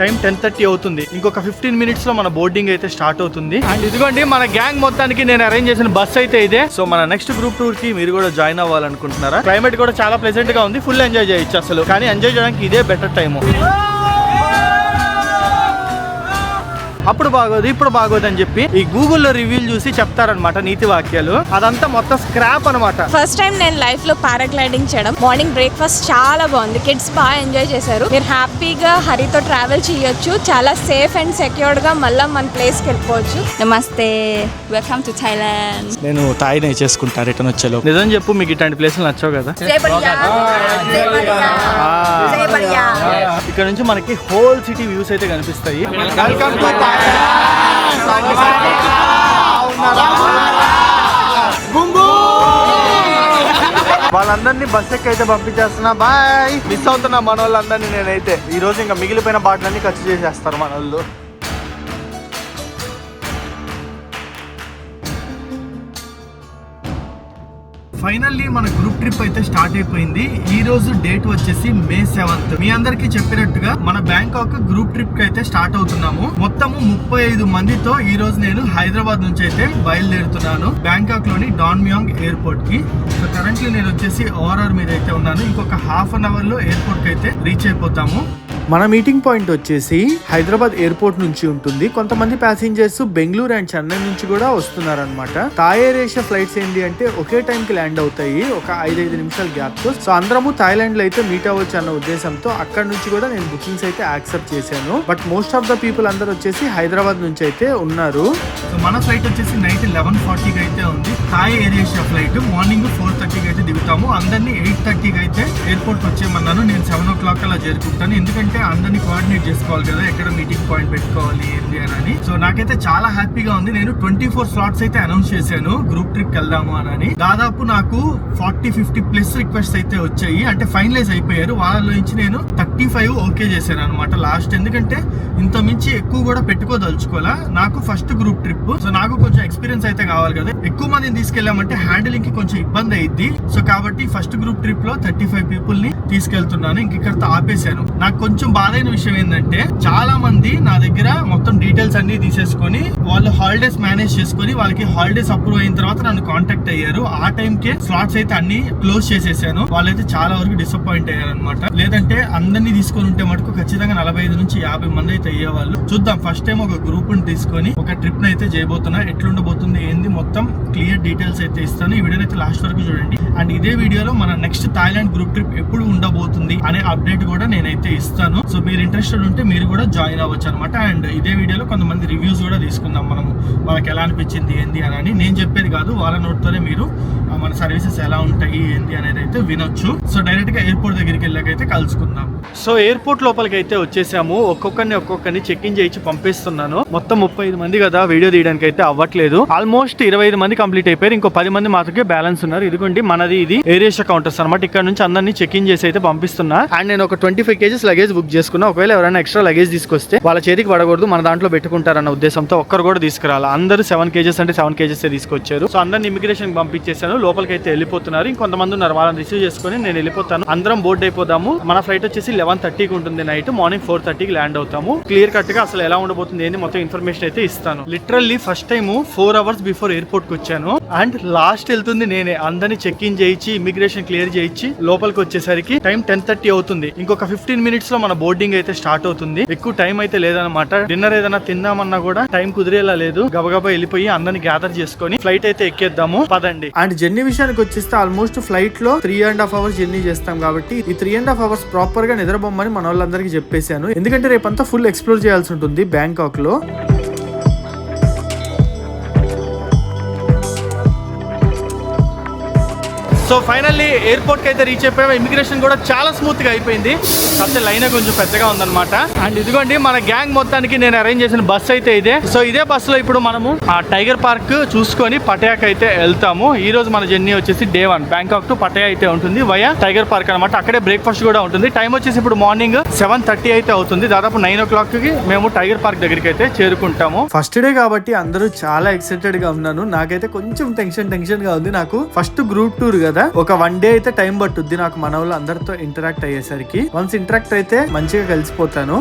Time 10:30 అవుతుంది. ఇంకొక 15 minutes లో మన బోర్డింగ్ అయితే స్టార్ట్ అవుతుంది. అండ్ ఇదిగోండి మన గ్యాంగ్ మొత్తానికి నేను అరేంజ్ చేసిన బస్ అయితే ఇదే. సో మన నెక్స్ట్ గ్రూప్ టూర్ కి మీరు కూడా జాయిన్ అవ్వాలనుకుంటున్నారా? క్లైమేట్ కూడా చాలా ప్లెజెంట్ గా ఉంది, ఫుల్ ఎంజాయ్ చేయొచ్చు అసలు. కానీ ఎంజాయ్ చేయడానికి ఇదే బెటర్ టైము. అప్పుడు బాగోదు ఇప్పుడు బాగోదు అని చెప్పి ఈ గూగుల్లో రివ్యూలు చూసి చెప్తారనమాట నీతి వాక్యాలు. అదంతా మొత్తం స్క్రాప్ అనమాట. ఫస్ట్ టైం నేను లైఫ్ లో పారాగ్లైడింగ్ చేయడం. మార్నింగ్ బ్రేక్ఫాస్ట్ చాలా బాగుంది, కిడ్స్ బాగా ఎంజాయ్ చేశారు. మీరు హ్యాపీగా హరితో ట్రావెల్ చేయొచ్చు, చాలా సేఫ్ అండ్ సెక్యూర్డ్ గా మళ్ళీ మన ప్లేస్ కి వెళ్ళిపోవచ్చు. నమస్తే, వెల్కమ్ టు థాయిలాండ్. నేను థాయ్ నేర్చేసుకుంటా రిటర్న్ వచ్చేలో. నిజం చెప్పు, మీకు ఇట్లాంటి ప్లేసులు నచ్చవు కదా? ఇక్కడ నుంచి మనకి హోల్ సిటీ వ్యూస్ అయితే కనిపిస్తాయి. వెల్కమ్ టు వాళ్ళందరినీ బస్ ఎక్కి అయితే పంపించేస్తున్నా. బాయ్. మిస్ అవుతున్నా మన వాళ్ళందరినీ నేనైతే. ఈ రోజు ఇంకా మిగిలిపోయిన బాటలన్నీ ఖర్చు చేసేస్తారు మన వాళ్ళు. ఫైనల్లీ మన గ్రూప్ ట్రిప్ అయితే స్టార్ట్ అయిపోయింది. ఈ రోజు డేట్ వచ్చేసి May 7th. మీ అందరికి చెప్పినట్టుగా మన బ్యాంకాక్ గ్రూప్ ట్రిప్ కి అయితే స్టార్ట్ అవుతున్నాము. మొత్తము 35 మందితో ఈ రోజు నేను హైదరాబాద్ నుంచి అయితే బయలుదేరుతున్నాను బ్యాంకాక్ లోని డాన్మియాంగ్ ఎయిర్పోర్ట్ కి. సో కరెంట్లీ నేను వచ్చేసి ORR మీద అయితే ఉన్నాను. ఇంకొక హాఫ్ అన్ అవర్ లో ఎయిర్పోర్ట్ కి అయితే రీచ్ అయిపోతాము. మన మీటింగ్ పాయింట్ వచ్చేసి హైదరాబాద్ ఎయిర్పోర్ట్ నుంచి ఉంటుంది. కొంతమంది ప్యాసింజర్స్ బెంగళూరు అండ్ చెన్నై నుంచి కూడా వస్తున్నారనమాట. థాయ్ ఎయిర్ ఏషియా ఫ్లైట్స్ ఏంటి అంటే ఒకే టైం కి ల్యాండ్ అవుతాయి, ఒక 5-5 నిమిషాల గ్యాప్ తో. సో అందరము థాయిలాండ్ లో అయితే మీట్ అవ్వచ్చు అన్న ఉద్దేశంతో అక్కడ నుంచి కూడా నేను బుకింగ్స్ అయితే యాక్సెప్ట్ చేశాను. But most of the people అందరూ వచ్చేసి హైదరాబాద్ నుంచి అయితే ఉన్నారు. సో మన ఫ్లైట్ వచ్చేసి నైట్ 11:40కి అయితే ఉంది. Thai Air Asia flight morning 4:30కి అయితే దిగుతాము. అందరినీ 8:30కి అయితే ఎయిర్పోర్ట్ వచ్చేయమన్నాను. నేను 7 o'clock అలా చేరుకుంటాను, ఎందుకంటే అందరినీ కోఆర్డినేట్ చేసుకోవాలి కదా, ఎక్కడ మీటింగ్ పాయింట్ పెట్టుకోవాలి ఏంటి అని. సో నాకైతే చాలా హ్యాపీగా ఉంది. నేను 24 స్లాట్స్ అయితే అనౌన్స్ చేశాను గ్రూప్ ట్రిప్ వెళ్దాము అని. దాదాపు నాకు 40-50 ప్లస్ రిక్వెస్ట్ అయితే వచ్చాయి, అంటే ఫైనలైజ్ అయిపోయారు. వాళ్ళలో నుంచి నేను 35 ఓకే చేశాను అనమాట లాస్ట్. ఎందుకంటే ఇంత మించి ఎక్కువ కూడా పెట్టుకోదలుచుకోవాలా, నాకు ఫస్ట్ గ్రూప్ ట్రిప్. సో నాకు కొంచెం ఎక్స్పీరియన్స్ అయితే కావాలి కదా, ఎక్కువ మందిని తీసుకెళ్ళామంటే హ్యాండిలింగ్ కి కొంచెం ఇబ్బంది అయింది. సో కాబట్టి ఫస్ట్ గ్రూప్ ట్రిప్ లో 35 పీపుల్ ని తీసుకెళ్తున్నాను. ఇంకెక్కడితో ఆపేశాను. నాకు కొంచెం బాధైన విషయం ఏంటంటే చాలా మంది నా దగ్గర మొత్తం డీటెయిల్స్ అన్ని తీసేసుకొని వాళ్ళు హాలిడేస్ మేనేజ్ చేసుకొని వాళ్ళకి హాలిడేస్ అప్రూవ్ అయిన తర్వాత నన్ను కాంటాక్ట్ అయ్యారు. ఆ టైం కే స్లాట్స్ అయితే అన్ని క్లోజ్ చేసేసాను. వాళ్ళైతే చాలా వరకు డిసప్పాయింట్ అయ్యారు అనమాట. లేదంటే అందరినీ తీసుకొని ఉంటే మటుకు ఖచ్చితంగా 45 నుంచి 50 మంది అయితే అయ్యేవాళ్ళు. చూద్దాం, ఫస్ట్ టైం ఒక గ్రూప్ ని తీసుకొని ఒక ట్రిప్ ని అయితే చేయబోతున్నా. ఎట్లుండబోతుంది ఏంది మొత్తం క్లియర్ డీటెయిల్స్ అయితే ఇస్తాను. ఈ వీడియోని అయితే లాస్ట్ వరకు చూడండి. అండ్ ఇదే వీడియోలో మన నెక్స్ట్ థాయిలాండ్ గ్రూప్ ట్రిప్ ఎప్పుడు ఉండబోతుంది అనే అప్డేట్ కూడా నేనైతే ఇస్తాను. సో మీరు ఇంట్రెస్టెడ్ ఉంటే మీరు కూడా జాయిన్ అవ్వచ్చు అనమాట. అండ్ ఇదే వీడియోలో కొంతమంది రివ్యూస్ కూడా తీసుకుందాం మనము, వాళ్ళకి ఎలా అనిపించింది ఏంది అని. నేను చెప్పేది కాదు, వాళ్ళ నోట్తోనే మీరు మన సర్వీసెస్ ఎలా ఉంటాయి ఏంది అనేది అయితే వినొచ్చు. సో డైరెక్ట్ గా ఎయిర్పోర్ట్ దగ్గరికి వెళ్ళాకైతే కలుసుకుందాం. సో ఎయిర్పోర్ట్ లోపలికి అయితే వచ్చేసాము. ఒక్కొక్కరిని చెక్ ఇన్ చేయించి పంపిస్తున్నాను. మొత్తం 35 మంది కదా, వీడియో తీయడానికి అయితే అవ్వట్లేదు. ఆల్మోస్ట్ 25 మంది కంప్లీట్ అయిపోయారు. ఇంకో 10 మంది మాత్రమే బ్యాలెన్స్ ఉన్నారు. ఇదిగోండి మనది ఇది ఎయిర్ ఏషియా కౌంటర్స్ అనమాట. ఇక్కడ నుంచి అందరినీ చెక్ ఇన్ చేసి అయితే పంపిస్తున్నా. అండ్ నేను ఒక 25 kgs లగేజ్ బుక్ చేసుకున్నా. ఒకవేళ ఎవరైనా ఎక్స్ట్రా లగేజ్ తీసుకొస్తే వాళ్ళ చేతికి పడకూడదు, మన దాంట్లో పెట్టుకుంటారన్న ఉద్దేశంతో ఒక్కరు కూడా తీసుకురాలి. అందరూ 7 kgs అంటే 7 kgs తీసుకొచ్చారు. సో అందరిని ఇమిగ్రేషన్ పంపించేసాను. లోపలికి అయితే వెళ్ళిపోతున్నారు. ఇంకొంతమంది ఉన్నారు, వాళ్ళని రిసీవ్ చేసుకుని నేను వెళ్ళిపోతాను. అందరం బోర్డ్ అయిపోదాము. మన ఫ్లైట్ వచ్చేసి 11:30కి ఉంటుంది నైట్. మార్నింగ్ 4:30కి ల్యాండ్ అవుతాము. క్లియర్ కట్ గా అసలు ఎలా ఉండబోతుంది ఏంటి మొత్తం ఇన్ఫర్మేషన్ అయితే ఇస్తాను. Literally first time 4 hours before airport కి వచ్చాను. అండ్ లాస్ట్ వెళ్తుంది నేనే. అందరినీ చెక్ ఇన్ చేయించి ఇమిగ్రేషన్ క్లియర్ చేయించి లోపలికి వచ్చేసరికి టైం 10:30 అవుతుంది. ఇంకొక 15 మినిట్స్ లో మన బోర్డింగ్ అయితే స్టార్ట్ అవుతుంది. ఎక్కువ టైం అయితే లేదనమాట. డిన్నర్ ఏదైనా తిందామన్నా కూడా టైం కుదిరేలా లేదు. గబగబా వెళ్ళిపోయి అందరిని గ్యాదర్ చేసుకొని ఫ్లైట్ అయితే ఎక్కేద్దాము పదండి. అండ్ జర్నీ విషయానికి వచ్చేస్తే ఆల్మోస్ట్ ఫ్లైట్ లో 3.5 hours జర్నీ చేస్తాం కాబట్టి ఈ 3.5 hours ప్రాపర్ గా నిద్రబొమ్మని మన వాళ్ళందరికీ చెప్పేశాను. ఎందుకంటే రేపంతా ఫుల్ ఎక్స్ప్లోర్ చేయాల్సి ఉంటుంది బ్యాంకాక్ లో. సో ఫైనల్లీ ఎయిర్పోర్ట్ కి అయితే రీచ్ అయిపోయాము. ఇమిగ్రేషన్ కూడా చాలా స్మూత్ గా అయిపోయింది. కాకపోతే లైన్ కొంచెం పెద్దగా ఉందన్నమాట. అండ్ ఇదిగోండి మన గ్యాంగ్ మొత్తానికి నేను అరేంజ్ చేసిన బస్ అయితే ఇదే. సో ఇదే బస్ లో ఇప్పుడు మనము ఆ టైగర్ పార్క్ చూసుకొని పటాయాకి అయితే వెళ్తాము. ఈ రోజు మన జర్నీ వచ్చేసి Day 1 బ్యాంకాక్ టు పటాయా అయితే ఉంటుంది వయా టైగర్ పార్క్ అనమాట. అక్కడే బ్రేక్ఫాస్ట్ కూడా ఉంటుంది. టైం వచ్చేసి ఇప్పుడు మార్నింగ్ 7:30 అయితే అవుతుంది. దాదాపు 9 o'clock కి మేము టైగర్ పార్క్ దగ్గరికి అయితే చేరుకుంటాము. ఫస్ట్ డే కాబట్టి అందరూ చాలా ఎక్సైటెడ్ గా ఉన్నాను. నాకైతే కొంచెం టెన్షన్ గా ఉంది. నాకు ఫస్ట్ గ్రూప్ టూర్ కదా, ఒక 1 day అయితే టైం పట్టుద్ది నాకు మన వాళ్ళు అందరితో ఇంటరాక్ట్ అయ్యేసరికి. వన్స్ ఇంటరాక్ట్ అయితే మంచిగా కలిసిపోతాను.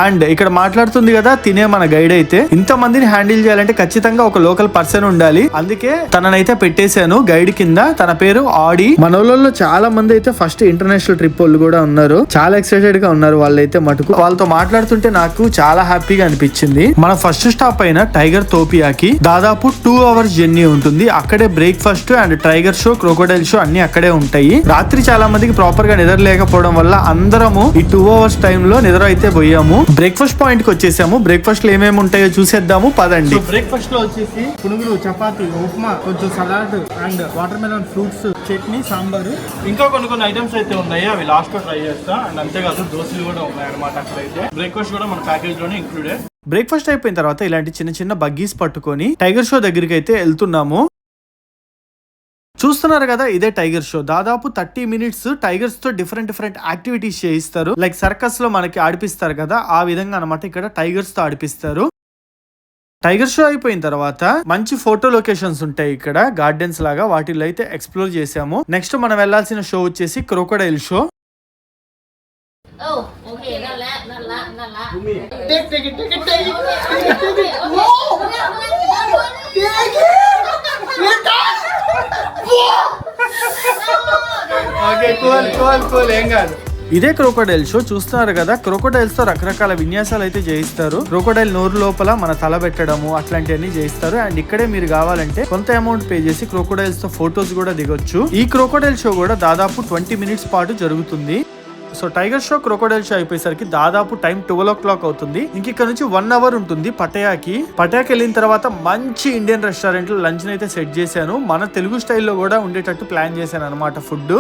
అండ్ ఇక్కడ మాట్లాడుతుంది కదా తినే మన గైడ్ అయితే, ఇంత మందిని హ్యాండిల్ చేయాలంటే ఖచ్చితంగా ఒక లోకల్ పర్సన్ ఉండాలి. అందుకే తననైతే పెట్టేశాను గైడ్ కింద. తన పేరు ఆడి. మనోళ్ళలో చాలా మంది అయితే ఫస్ట్ ఇంటర్నేషనల్ ట్రిప్ వాళ్ళు కూడా ఉన్నారు. చాలా ఎక్సైటెడ్ గా ఉన్నారు వాళ్ళైతే మటుకు. వాళ్ళతో మాట్లాడుతుంటే నాకు చాలా హ్యాపీగా అనిపించింది. మన ఫస్ట్ స్టాప్ అయిన టైగర్ తోపియాకి దాదాపు 2 hours జర్నీ ఉంటుంది. అక్కడే breakfast and tiger show, crocodile show అన్ని అక్కడే ఉంటాయి. రాత్రి చాలా మందికి ప్రాపర్ గా నిద్ర లేకపోవడం వల్ల అందరము ఈ 2 hours టైమ్ లో నిద్ర అయితే పోయాము. బ్రేక్ఫాస్ట్ పాయింట్ కి వచ్చేసాము. బ్రేక్ఫాస్ట్ లో ఏమేమి ఉంటాయో చూసేద్దాము పదండి. బ్రేక్ఫాస్ట్ లో వచ్చేసి పునుగులు, చపాతీ, ఉప్మా, కొంచెం salad and water melon fruits, chutney, sambar, ఇంకా కొన్ని ఐటమ్స్ అయితే ఉన్నాయి. అవి లాస్ట్ లో ట్రై చేస్తా. అండ్ అంతేకాదు దోశలు కూడా ఉన్నాయి అనమాట. అక్కడైతే బ్రేక్ఫాస్ట్ కూడా మన ప్యాకేజ్ లోనే ఇంక్లూడెడ్. బ్రేక్ఫాస్ట్ అయిపోయిన తర్వాత ఇలాంటి చిన్న చిన్న బగ్గీస్ పట్టుకొని టైగర్ షో దగ్గరికి అయితే వెళ్తున్నాము. చూస్తున్నారు కదా, ఇదే టైగర్ షో. దాదాపు 30 minutes టైగర్స్ తో డిఫరెంట్ యాక్టివిటీస్ చేయిస్తారు. లైక్ సర్కస్ లో మనకి ఆడిపిస్తారు కదా, ఆ విధంగా అనమాట ఇక్కడ టైగర్స్ తో ఆడిపిస్తారు. టైగర్ షో అయిపోయిన తర్వాత మంచి ఫోటో లొకేషన్స్ ఉంటాయి ఇక్కడ, గార్డెన్స్ లాగా. వాటిల్లో అయితే ఎక్స్ప్లోర్ చేసాము. నెక్స్ట్ మనం వెళ్లాల్సిన షో వచ్చేసి క్రోకోడైల్ షో. ఏం కాదు. ఇదే క్రోకోడైల్ షో. చూస్తున్నారు కదా, క్రోకోడైల్స్ తో రకరకాల విన్యాసాలు అయితే చేయిస్తారు. క్రోకోడైల్ నోరు లోపల మన తల పెట్టడము అట్లాంటివన్నీ చేయిస్తారు. అండ్ ఇక్కడే మీరు కావాలంటే కొంత అమౌంట్ పే చేసి క్రోకోడైల్స్ తో ఫొటోస్ కూడా దిగొచ్చు. ఈ క్రోకోడైల్ షో కూడా దాదాపు 20 minutes పాటు జరుగుతుంది. So tiger show, crocodile show అయిపోయేసరికి దాదాపు టైం 12 o'clock అవుతుంది. ఇంక ఇక్కడ నుంచి 1 hour ఉంటుంది పటాయాకి. పటాయాకి వెళ్ళిన తర్వాత మంచి ఇండియన్ రెస్టారెంట్ లో లంచ్ అయితే సెట్ చేశాను. మన తెలుగు స్టైల్లో కూడా ఉండేటట్టు ప్లాన్ చేశాను అనమాట. ఫుడ్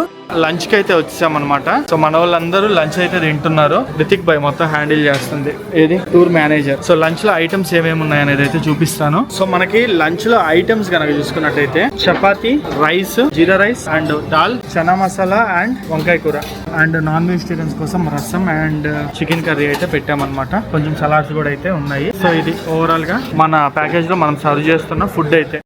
లంచ్ కి అయితే వచ్చాం అనమాట. సో మన వాళ్ళందరూ లంచ్ అయితే తింటున్నారు. రితిక్ భాయ్ మొత్తం హ్యాండిల్ చేస్తుంది, ఏది టూర్ మేనేజర్. సో లంచ్ లో ఐటమ్స్ ఏమేమి ఉన్నాయి అనేది అయితే చూపిస్తాను. సో మనకి లంచ్ లో ఐటమ్స్ కనుక చూసుకున్నట్టయితే chapati, rice, jeera rice and dal, chana masala and వంకాయ కూర అండ్ నాన్ వెజిటేరియన్స్ కోసం రసం అండ్ చికెన్ కర్రీ అయితే పెట్టామన్నమాట. కొంచెం సలాడ్స్ కూడా అయితే ఉన్నాయి. సో ఇది ఓవరాల్ గా మన ప్యాకేజ్ లో మనం సర్వ్ చేస్తున్న ఫుడ్ అయితే.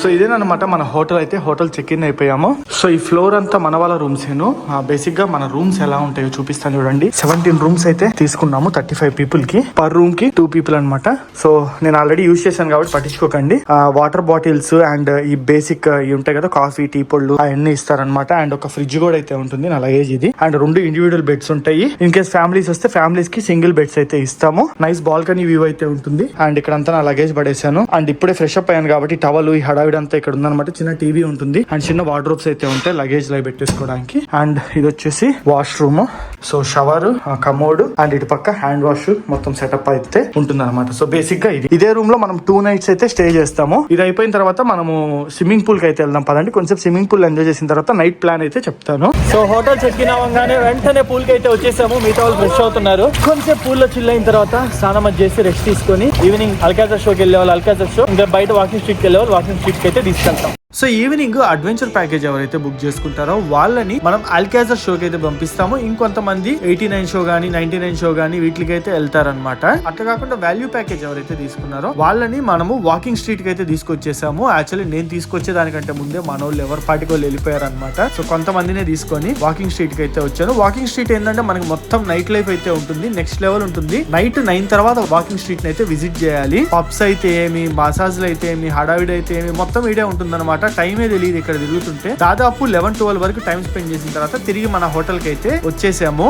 సో ఇదేనమాట మన హోటల్ అయితే. హోటల్ చెక్ ఇన్ అయిపోయాము. సో ఈ ఫ్లోర్ అంతా మన వాళ్ళ రూమ్స్ ఏను. బేసిక్ గా మన రూమ్స్ ఎలా ఉంటాయో చూపిస్తాను చూడండి. 17 rooms అయితే తీసుకున్నాము 35 people కి. పర్ రూమ్ కి 2 people అనమాట. సో నేను ఆల్రెడీ యూజ్ చేశాను కాబట్టి పట్టించుకోకండి. వాటర్ బాటిల్స్ అండ్ ఈ బేసిక్ ఇవి ఉంటాయి కదా, కాఫీ, టీ పొళ్ళు అవన్నీ ఇస్తారనమాట. అండ్ ఒక ఫ్రిడ్జ్ కూడా అయితే ఉంటుంది నా లగేజ్ ఇది. అండ్ 2 individual బెడ్స్ ఉంటాయి. ఇన్ కేస్ ఫ్యామిలీస్ వస్తే ఫ్యామిలీస్ కి సింగిల్ బెడ్స్ అయితే ఇస్తాము. నైస్ బాల్కనీ వ్యూ అయితే ఉంటుంది. అండ్ ఇక్కడ అంతా నా లగేజ్ పడేసాను. అండ్ ఇప్పుడే ఫ్రెష్ అప్ అయ్యాను కాబట్టి టవల్ ఈ హడావిడి అంతా ఇక్కడ ఉందన్నమాట. చిన్న టీవీ ఉంటుంది అండ్ చిన్న వార్డ్రోబ్స్ అయితే ఉంటాయి లగేజ్ లో పెట్టేసుకోవడానికి. అండ్ ఇది వచ్చేసి washroom. So shower, commode and ఇటు పక్క హ్యాండ్ వాష్ మొత్తం సెటప్ అయితే ఉంటుంది అనమాట. సో బేసిక్ గా ఇదే రూమ్ లో మనం 2 nights అయితే స్టే చేస్తాము. ఇది అయిపోయిన తర్వాత మనము స్విమ్మింగ్ పూల్ కి అయితే వెళ్దాం పదండి. కొంచెం స్విమ్మింగ్ పూల్ ఎంజాయ్ చేసిన తర్వాత నైట్ ప్లాన్ అయితే చెప్తాను. సో హోటల్ చెక్ ఇన్ అవ్వగానే వెంటనే పూల్ కి అయితే వచ్చేసాము. మిగతా వాళ్ళు ఫ్రెష్ అవుతున్నారు. కొంచెం పూల్ లో చిల్ అయిన తర్వాత స్నానం చేసి రెస్ట్ తీసుకొని ఈవినింగ్ అల్కాజర్ షోకి వెళ్ళే వాళ్ళు అల్కాజర్ షో, ఇంకా బయట వాకింగ్ స్ట్రీట్ కి వెళ్ళే వాళ్ళు వాకింగ్ స్ట్రీట్ కి అయితే తీసుకెళ్తాం. సో ఈవినింగ్ అడ్వెంచర్ ప్యాకేజ్ ఎవరైతే బుక్ చేసుకుంటారో వాళ్ళని మనం అల్కాజర్ షోకి అయితే పంపిస్తాము. ఇంకొంతమంది 89 షో గానీ 99 షో గానీ వీటికి అయితే వెళ్తారనమాట. అట్లా కాకుండా వాల్యూ ప్యాకేజ్ ఎవరైతే తీసుకున్నారో వాళ్ళని మనము వాకింగ్ స్ట్రీట్ కి అయితే తీసుకొచ్చేసాము. యాక్చువల్లీ నేను తీసుకొచ్చే దానికంటే ముందే మన వాళ్ళు ఎవరి పాటికి వాళ్ళు వెళ్ళిపోయారనమాట. సో కొంతమందినే తీసుకొని వాకింగ్ స్ట్రీట్ కి అయితే వచ్చాను. వాకింగ్ స్ట్రీట్ ఏంటంటే మనకి మొత్తం నైట్ లైఫ్ అయితే ఉంటుంది. నెక్స్ట్ లెవెల్ ఉంటుంది. నైట్ 9 తర్వాత వాకింగ్ స్ట్రీట్ అయితే విజిట్ చేయాలి. పబ్స్ అయితే ఏమి, మసాజ్లు అయితే ఏమి, హడావిడి అయితే ఏమి మొత్తం ఇడే ఉంటుంది అనమాట. టైమే తెలియదు ఇక్కడ తిరుగుతుంటే. దాదాపు 11-12 వరకు టైం స్పెండ్ చేసిన తర్వాత తిరిగి మన హోటల్ కి అయితే వచ్చేసాము.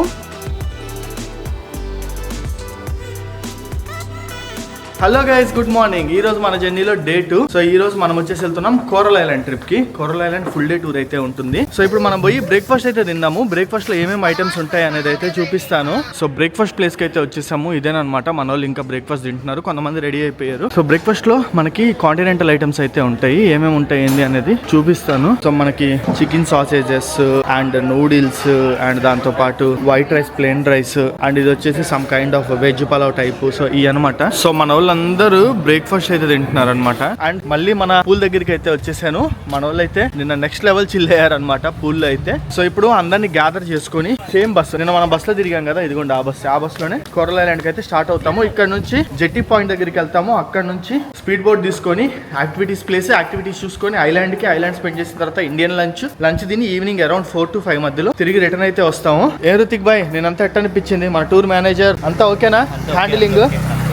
Hello guys, good morning. ఈ రోజు మన జర్నీలో డే 2. సో ఈ రోజు మనం వచ్చేసి వెళ్తున్నాం కోరల్ ఐలాండ్ ట్రిప్ కి. Coral island full day tour అయితే ఉంటుంది. సో ఇప్పుడు మనం పోయి బ్రేక్ఫాస్ట్ అయితే తిందాము. బ్రేక్ఫాస్ట్ లో ఏమేమి ఐటమ్స్ ఉంటాయి అనేది అయితే చూపిస్తాను. సో బ్రేక్ఫాస్ట్ ప్లేస్ కి అయితే వచ్చేసాము. ఇదేనమాట మన వాళ్ళు ఇంకా బ్రేక్ఫాస్ట్ తింటున్నారు. కొంతమంది రెడీ అయిపోయారు. సో బ్రేక్ఫాస్ట్ లో మనకి కాంటినెంటల్ ఐటమ్స్ అయితే ఉంటాయి. ఏమేమి ఉంటాయి ఏంది అనేది చూపిస్తాను. సో మనకి chicken sausages and noodles and దాంతో పాటు white rice, plain rice and ఇది వచ్చేసి some kind of veg pulao type. So ఈ అనమాట. సో మన వాళ్ళందరూ బ్రేక్ఫాస్ట్ అయితే తింటున్నారు అనమాట. అండ్ మళ్ళీ మన పూల్ దగ్గరికి అయితే వచ్చేసాను. మన వాళ్ళు అయితే నిన్న నెక్స్ట్ లెవెల్ చిల్ అయ్యారనమాట పూల్ లో అయితే. సో ఇప్పుడు అందరినీ గ్యాదర్ చేసుకుని సేమ్ బస్సు, నిన్న మనం బస్ లో తిరిగాం కదా, ఇదిగోండి ఆ బస్ లోనే కోరల్ ఐలాండ్ కి అయితే స్టార్ట్ అవుతాము. ఇక్కడ నుంచి జెట్టి పాయింట్ దగ్గరికి వెళ్తాము. అక్కడ నుంచి స్పీడ్ బోట్ తీసుకొని యాక్టివిటీస్ చూసుకొని ఐలాండ్ స్పెండ్ చేసిన తర్వాత ఇండియన్ లంచ్ తిని ఈవినింగ్ అరౌండ్ 4 to 5 మధ్యలో తిరిగి రిటర్న్ అయితే వస్తాము. ఏ రుతిక్ బాయ్, నేనంతా ఎట్ట అనిపించింది? మన టూర్ మేనేజర్ అంతా ఓకేనా? హ్యాండిలింగ్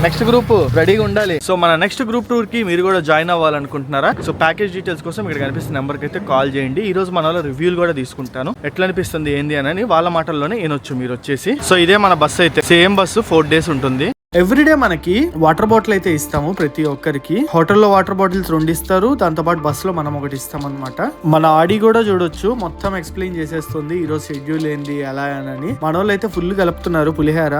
నెక్స్ట్ గ్రూప్ రెడీగా ఉండాలి. సో మన నెక్స్ట్ గ్రూప్ టూర్ కి మీరు కూడా జాయిన్ అవ్వాలనుకుంటున్నారా? సో ప్యాకేజ్ డీటెయిల్స్ కోసం ఇక్కడ కనిపిస్తున్న నెంబర్ కి అయితే కాల్ చేయండి. ఈ రోజు మన వాళ్ళ రివ్యూలు కూడా తీసుకుంటాను, ఎట్లా అనిపిస్తుంది ఏంది అని వాళ్ళ మాటల్లోనే వినొచ్చు మీరు వచ్చేసి. సో ఇదే మన బస్సు అయితే, సేమ్ బస్సు 4 days ఉంటుంది. ఎవ్రీడే మనకి వాటర్ బాటిల్ అయితే ఇస్తాము ప్రతి ఒక్కరికి. హోటల్లో వాటర్ బాటిల్స్ 2 ఇస్తారు, దాంతో పాటు బస్ లో మనం 1 ఇస్తాం అనమాట. మన ఆడి కూడా చూడొచ్చు, మొత్తం ఎక్స్ప్లెయిన్ చేసేస్తుంది ఈ రోజు షెడ్యూల్ ఏంది ఎలా అని. మన వాళ్ళు అయితే ఫుల్ కలుపుతున్నారు పులిహార.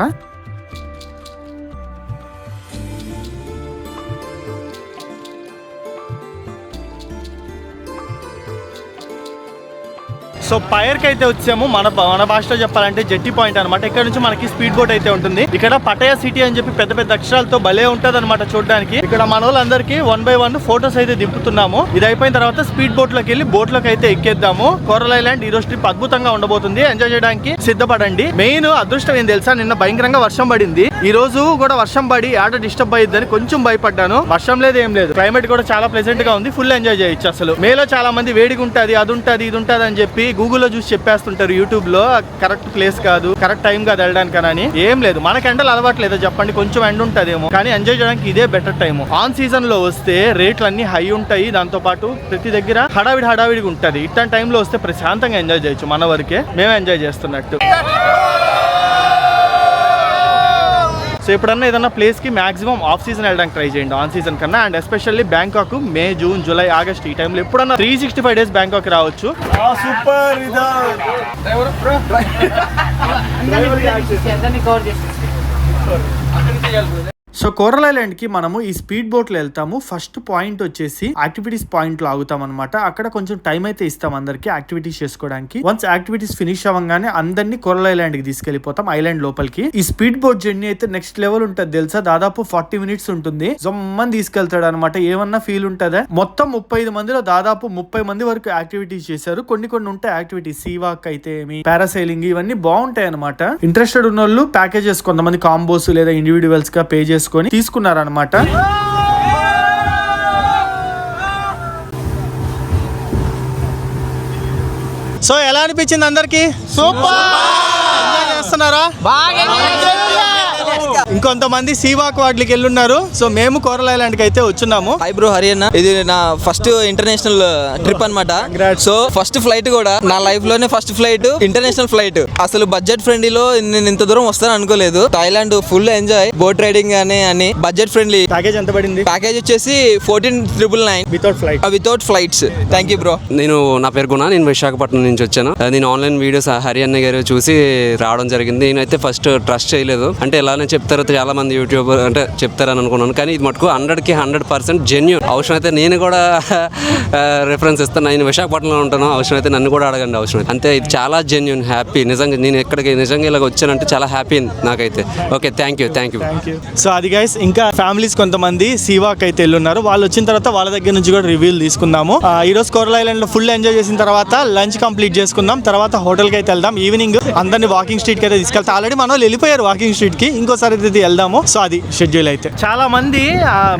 సో పైర్ కి అయితే వచ్చాము. మన భాషలో చెప్పాలంటే జెట్టి పాయింట్ అనమాట. ఇక్కడ నుంచి మనకి స్పీడ్ బోట్ అయితే ఉంటుంది. ఇక్కడ పటయా సిటీ అని చెప్పి పెద్ద పెద్ద అక్షరాలతో భలే ఉంటది అనమాట చూడడానికి. ఇక్కడ మన వాళ్ళందరికీ 1 by 1 ఫోటోస్ అయితే దింపుతున్నాము. ఇది అయిపోయిన తర్వాత స్పీడ్ బోట్ లోకి వెళ్ళి బోట్ లోకి అయితే ఎక్కేద్దాము. కోరల్ ఐలాండ్ ఈ రోజు ట్రిప్ అద్భుతంగా ఉండబోతుంది, ఎంజాయ్ చేయడానికి సిద్ధపడండి. మెయిన్ అదృష్టం ఏం తెలుసా, నిన్న భయంకరంగా వర్షం పడింది. ఈ రోజు కూడా వర్షం పడి ఆడ డిస్టర్బ్ అయ్యిద్దని కొంచెం భయపడ్డాను. వర్షం లేదు ఏం లేదు, క్లైమేట్ కూడా చాలా ప్లెజెంట్ గా ఉంది, ఫుల్ ఎంజాయ్ చేయొచ్చు. అసలు మేలో చాలా మంది వేడిగా ఉంటది, అది ఉంటది, ఇది ఉంటది అని చెప్పి గూగుల్లో చూసి చెప్పేస్తుంటారు యూట్యూబ్ లో. కరెక్ట్ ప్లేస్ కాదు, కరెక్ట్ టైం కాదు వెళ్ళడానికి అని. ఏం లేదు, మనకి ఎండలు అలవాట్లేదు చెప్పండి, కొంచెం ఎండ ఉంటదేమో కానీ ఎంజాయ్ చేయడానికి ఇదే బెటర్ టైం. ఆన్ సీజన్ లో వస్తే రేట్లు అన్ని హై ఉంటాయి, దాంతో పాటు ప్రతి దగ్గర హడావిడిగా ఉంటది. ఇట్లాంటి టైంలో వస్తే ప్రశాంతంగా ఎంజాయ్ చేయొచ్చు. మన వరకే మేమే ఎంజాయ్ చేస్తున్నట్టు. సో ఎప్పుడన్నా ఏదన్నా ప్లేస్ కి మాక్సిమం ఆఫ్ సీజన్ వెళ్ళడానికి ట్రై చేయండి, ఆన్ సీజన్ కన్నా. And especially Bangkok May, June, July, August ఈ టైంలో ఎప్పుడన్నా 365 days బ్యాంకాక్ రావచ్చు. సూపర్. సో కోరల్ ఐలాండ్ కి మనము ఈ స్పీడ్ బోట్ లో వెళ్తాము. ఫస్ట్ పాయింట్ వచ్చేసి యాక్టివిటీస్ పాయింట్ లో ఆగుతాం అనమాట. అక్కడ కొంచెం టైం అయితే ఇస్తాం అందరికి యాక్టివిటీస్ చేసుకోవడానికి. వన్స్ యాక్టివిటీస్ ఫినిష్ అవ్వగానే అందరినీ కోరల్ ఐలాండ్ కి తీసుకెళ్లిపోతాం, ఐలాండ్ లోపలికి. ఈ స్పీడ్ బోట్ జర్నీ అయితే నెక్స్ట్ లెవెల్ ఉంటది తెలుసా, దాదాపు 40 minutes ఉంటుంది. జమ్మని తీసుకెళ్తాడు అనమాట, ఏమన్నా ఫీల్ ఉంటదా. మొత్తం 35 మందిలో దాదాపు 30 మంది వరకు యాక్టివిటీస్ చేశారు. కొన్ని ఉంటాయి యాక్టివిటీస్, సీవాక్ అయితే ఏమి, పారాసైలింగ్, ఇవన్నీ బాగుంటాయి అనమాట. ఇంట్రెస్టెడ్ ఉన్న వాళ్ళు ప్యాకేజెస్ కొంతమంది కాంబోస్ లేదా ఇండివిజువల్స్ గా పే చేసుకొని తీసుకున్నారనమాట. సో ఎలా అనిపించింది అందరికి? సూపర్. ఎంజాయ్ చేస్తున్నారా? ఇంకొంతమంది సీవాక్ వాటికి వెళ్ళున్నారు. సో మేము కోరల్ ఐలాండ్ కి అయితే వచ్చున్నాము. హై బ్రో, హరి అన్న. ఇది నా ఫస్ట్ ఇంటర్నేషనల్ ట్రిప్ అన్నమాట. సో ఫస్ట్ ఫ్లైట్ కూడా నా లైఫ్ లోనే ఫస్ట్ ఫ్లైట్, ఇంటర్నేషనల్ ఫ్లైట్. అసలు బడ్జెట్ ఫ్రెండ్లీలో నేను ఇంత దూరం వస్తాను అనుకోలేదు. Thailand full enjoy, boat riding అని బడ్జెట్ ఫ్రెండ్లీ. ప్యాకేజ్ ఎంత పడింది? ప్యాకేజ్ వచ్చేసి 14,999 without flights. Thank you bro. నా పేరు గుణ, నేను విశాఖపట్నం నుంచి వచ్చాను. నేను ఆన్లైన్ వీడియోస్ హరి అన్న గారు చూసి రావడం జరిగింది. నేనైతే ఫస్ట్ ట్రస్ట్ చేయలేదు, అంటే ఎలానే చెప్తారు చాలా మంది యూట్యూబర్ అంటే చెప్తారని అనుకున్నాను. కానీ ఇది మటుకు 100కి 100% జెన్యూన్. అవసరం అయితే నేను కూడా రిఫరెన్స్ ఇస్తాను. నేను విశాఖపట్నంలో ఉంటాను, అవసరం అయితే నన్ను కూడా అడగండి అవసరం అయితే. అంతే, ఇది చాలా జెన్యూన్, హ్యాపీ. నిజంగా నేను ఎక్కడికి నిజంగా ఇలాగ వచ్చానంటే చాలా హ్యాపీ నాకైతే. Okay, thank you. సో అది గైస్, ఇంకా ఫ్యామిలీస్ కొంతమంది సీవాక్ అయితే వెళ్ళున్నారు. వాళ్ళు వచ్చిన తర్వాత వాళ్ళ దగ్గర నుంచి కూడా రివ్యూలు తీసుకుందాము. ఈ రోజు కోరల్ ఐలాండ్ లో ఫుల్ ఎంజాయ్ చేసిన తర్వాత లంచ్ కంప్లీట్ చేసుకుందాం. తర్వాత హోటల్ కి అయితే వెళ్దాం. ఈవినింగ్ అందరినీ వాకింగ్ స్ట్రీట్ కి అయితే తీసుకెళ్తాం. ఆల్రెడీ మనం వెళ్ళిపోయారు వాకింగ్ స్ట్రీట్ కి, ఇంకోసారి అయితే వెళ్దాము. సో అది షెడ్యూల్ అయితే. చాలా మంది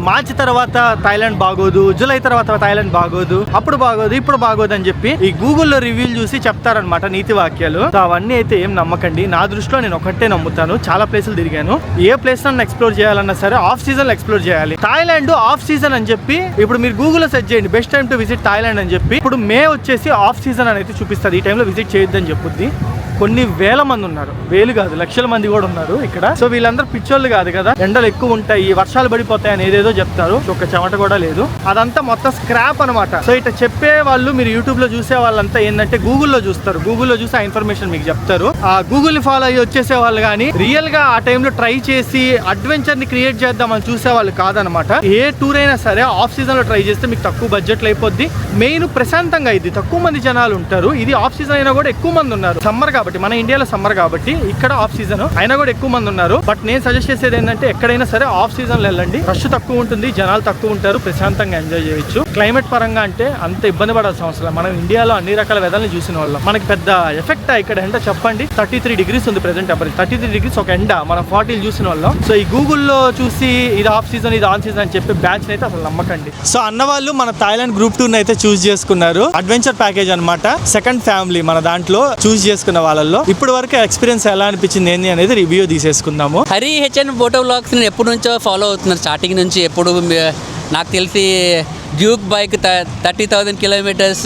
మార్చి తర్వాత థాయిలాండ్ బాగోదు, జూలై తర్వాత థాయిలాండ్ బాగోదు, అప్పుడు బాగోదు, ఇప్పుడు బాగోదు అని చెప్పి ఈ గూగుల్లో రివ్యూలు చూసి చెప్తారనమాట నీతి వాక్యాలు. సో అవన్నీ అయితే ఏం నమ్మకండి. నా దృష్టిలో నేను ఒకటే నమ్ముతాను. చాలా ప్లేసులు తిరిగాను. ఏ ప్లేస్ నన్ను ఎక్స్ప్లోర్ చేయాలన్నా సరే ఆఫ్ సీజన్ లో ఎక్స్ప్లోర్ చేయాలి. థాయిలాండ్ ఆఫ్ సీజన్ అని చెప్పి ఇప్పుడు మీరు గూగుల్లో సెర్చ్ చేయండి, best time to visit Thailand అని చెప్పి. ఇప్పుడు మే వచ్చేసి ఆఫ్ సీజన్ అని అయితే చూపిస్తుంది. ఈ టైంలో విజిట్ చేయొద్దని చెప్పుద్ది. కొన్ని వేల మంది ఉన్నారు, వేలు కాదు లక్షల మంది కూడా ఉన్నారు ఇక్కడ. సో వీళ్ళందరూ పిచ్చోళ్ళు కాదు కదా, ఎండలు ఎక్కువ ఉంటాయి, వర్షాలు పడిపోతాయి అని ఏదేదో చెప్తారు. ఒక్క చెమట కూడా లేదు, అదంతా మొత్తం స్క్రాప్ అనమాట. సో ఇట్లా చెప్పే వాళ్ళు మీరు యూట్యూబ్ లో చూసే వాళ్ళంతా ఏంటంటే గూగుల్లో చూస్తారు, గూగుల్లో చూసి ఆ ఇన్ఫర్మేషన్ మీకు చెప్తారు. ఆ గూగుల్ ని ఫాలో అయ్యి వచ్చేసే వాళ్ళు కానీ రియల్ గా ఆ టైంలో ట్రై చేసి అడ్వెంచర్ ని క్రియేట్ చేద్దామని చూసే వాళ్ళు కాదనమాట. ఏ టూర్ అయినా సరే ఆఫ్ సీజన్ లో ట్రై చేస్తే మీకు తక్కువ బడ్జెట్ లో అయిపోద్ది. మెయిన్ ప్రశాంతంగా అయింది, తక్కువ మంది జనాలు ఉంటారు. ఇది ఆఫ్ సీజన్ అయినా కూడా ఎక్కువ మంది ఉన్నారు. సమ్మర్ కాబట్టి, మన ఇండియాలో సమ్మర్ కాబట్టి ఇక్కడ ఆఫ్ సీజన్ అయినా కూడా ఎక్కువ మంది ఉన్నారు. బట్ నేను సజెస్ట్ చేసేది ఏంటంటే ఎక్కడైనా సరే ఆఫ్ సీజన్ లో వెళ్ళండి. రష్ తక్కువ ఉంటుంది, జనాలు తక్కువ ఉంటారు, ప్రశాంతంగా ఎంజాయ్ చేయొచ్చు. క్లైమేట్ పరంగా అంటే అంత ఇబ్బంది పడాల్సిన అవసరం. మనం ఇండియాలో అన్ని రకాల వెదర్ని చూసిన వాళ్ళం. మనకి పెద్ద ఎఫెక్ట్ ఇక్కడ ఎండ చెప్పండి. 33 degrees ఉంది ప్రెసెంట్ టెంపరేచర్. 33 degrees ఒక ఎండ మనం 40 చూసిన వాళ్ళం. సో ఈ గూగుల్లో చూసి ఇది ఆఫ్ సీజన్ ఇది ఆన్ సీజన్ అని చెప్పి బ్యాచ్ అయితే అసలు నమ్మకండి. సో అన్న వాళ్ళు మన థాయిలాండ్ గ్రూప్ 2 అయితే చూస్ చేసుకున్నారు. అడ్వెంచర్ ప్యాకేజ్ అన్నమాట. సెకండ్ ఫ్యామిలీ మన దాంట్లో చూస్ చేసుకున్న వాళ్ళల్లో ఇప్పటి వరకు ఎక్స్పీరియన్స్ ఎలా అనిపించింది ఏంది అనేది రివ్యూ తీసేసుకుందాము. హరి హెచ్ఎన్ మోటో వ్లాగ్స్ నేను ఎప్పటి నుంచో ఫాలో అవుతున్నాను. స్టార్టింగ్ నుంచి ఎప్పుడు నాకు తెలిసి డ్యూక్ బైక్ 30,000 kilometers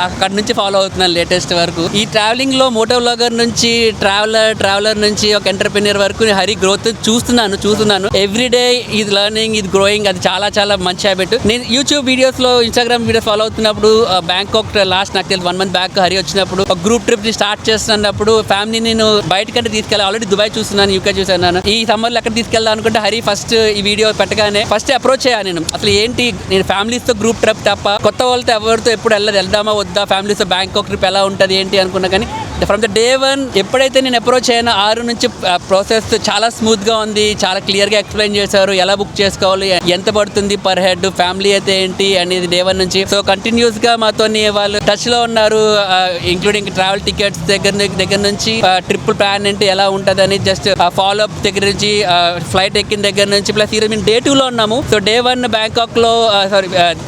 అక్కడ నుంచి ఫాలో అవుతున్నాను లేటెస్ట్ వరకు. ఈ ట్రావెలింగ్లో మోటో వ్లాగర్ నుంచి ట్రావెలర్ నుంచి ఒక ఎంటర్ప్రెన్యూర్ వరకు హరి గ్రోత్ చూస్తున్నాను. ఎవ్రీడే ఇది లెర్నింగ్, ఇది గ్రోయింగ్. అది చాలా చాలా మంచి హ్యాబిట్. నేను యూట్యూబ్ వీడియోస్లో, ఇన్స్టాగ్రామ్ వీడియోస్ ఫాలో అవుతున్నప్పుడు బ్యాంకాక్ లాస్ట్ నాకు తెలిసి 1 month బ్యాక్ హరి వచ్చినప్పుడు ఒక గ్రూప్ ట్రిప్ స్టార్ట్ చేస్తున్నప్పుడు ఫ్యామిలీ నేను బయటకంటే తీసుకెళ్ళి ఆల్రెడీ దుబాయ్ చూస్తున్నాను, యూకే చూసాను. ఈ సమ్మర్లో ఎక్కడ తీసుకెళ్దాం అనుకుంటే హరి ఫస్ట్ ఈ వీడియో పెట్టగానే ఫస్ట్ అప్రోచ్ అయ్యాను నేను. అసలు ఏంటి, నేను ఫ్యామిలీస్ గ్రూప్ ట్రిప్ తప్ప కొత్త వాళ్ళతో ఎవరితో ఎప్పుడు వెళ్దామా వద్దా, ఫ్యామిలీస్తో బ్యాంకాక్ ట్రిప్ ఎలా ఉంటుంది ఏంటి అనుకున్నా. కానీ ఫ్రమ్ ద డే 1 ఎప్పుడైతే నేను అప్రోచ్ అయ్యానో 6 నుంచి ప్రాసెస్ చాలా స్మూత్గా ఉంది. చాలా క్లియర్గా ఎక్స్ప్లెయిన్ చేశారు ఎలా బుక్ చేసుకోవాలి, ఎంత పడుతుంది పర్ హెడ్, ఫ్యామిలీ అయితే ఏంటి అనేది డే 1 నుంచి. సో కంటిన్యూస్గా మాతో వాళ్ళు టచ్లో ఉన్నారు. ఇంక్లూడింగ్ ట్రావెల్ టికెట్స్ దగ్గర నుంచి ట్రిప్ ప్లాన్ ఏంటి ఎలా ఉంటుంది అని జస్ట్ ఫాలో అప్ దగ్గర నుంచి ఫ్లైట్ ఎక్కిన దగ్గర నుంచి ప్లస్ ఈరోజు మేము డే 2లో ఉన్నాము. సో డే 1 బ్యాంకాక్లో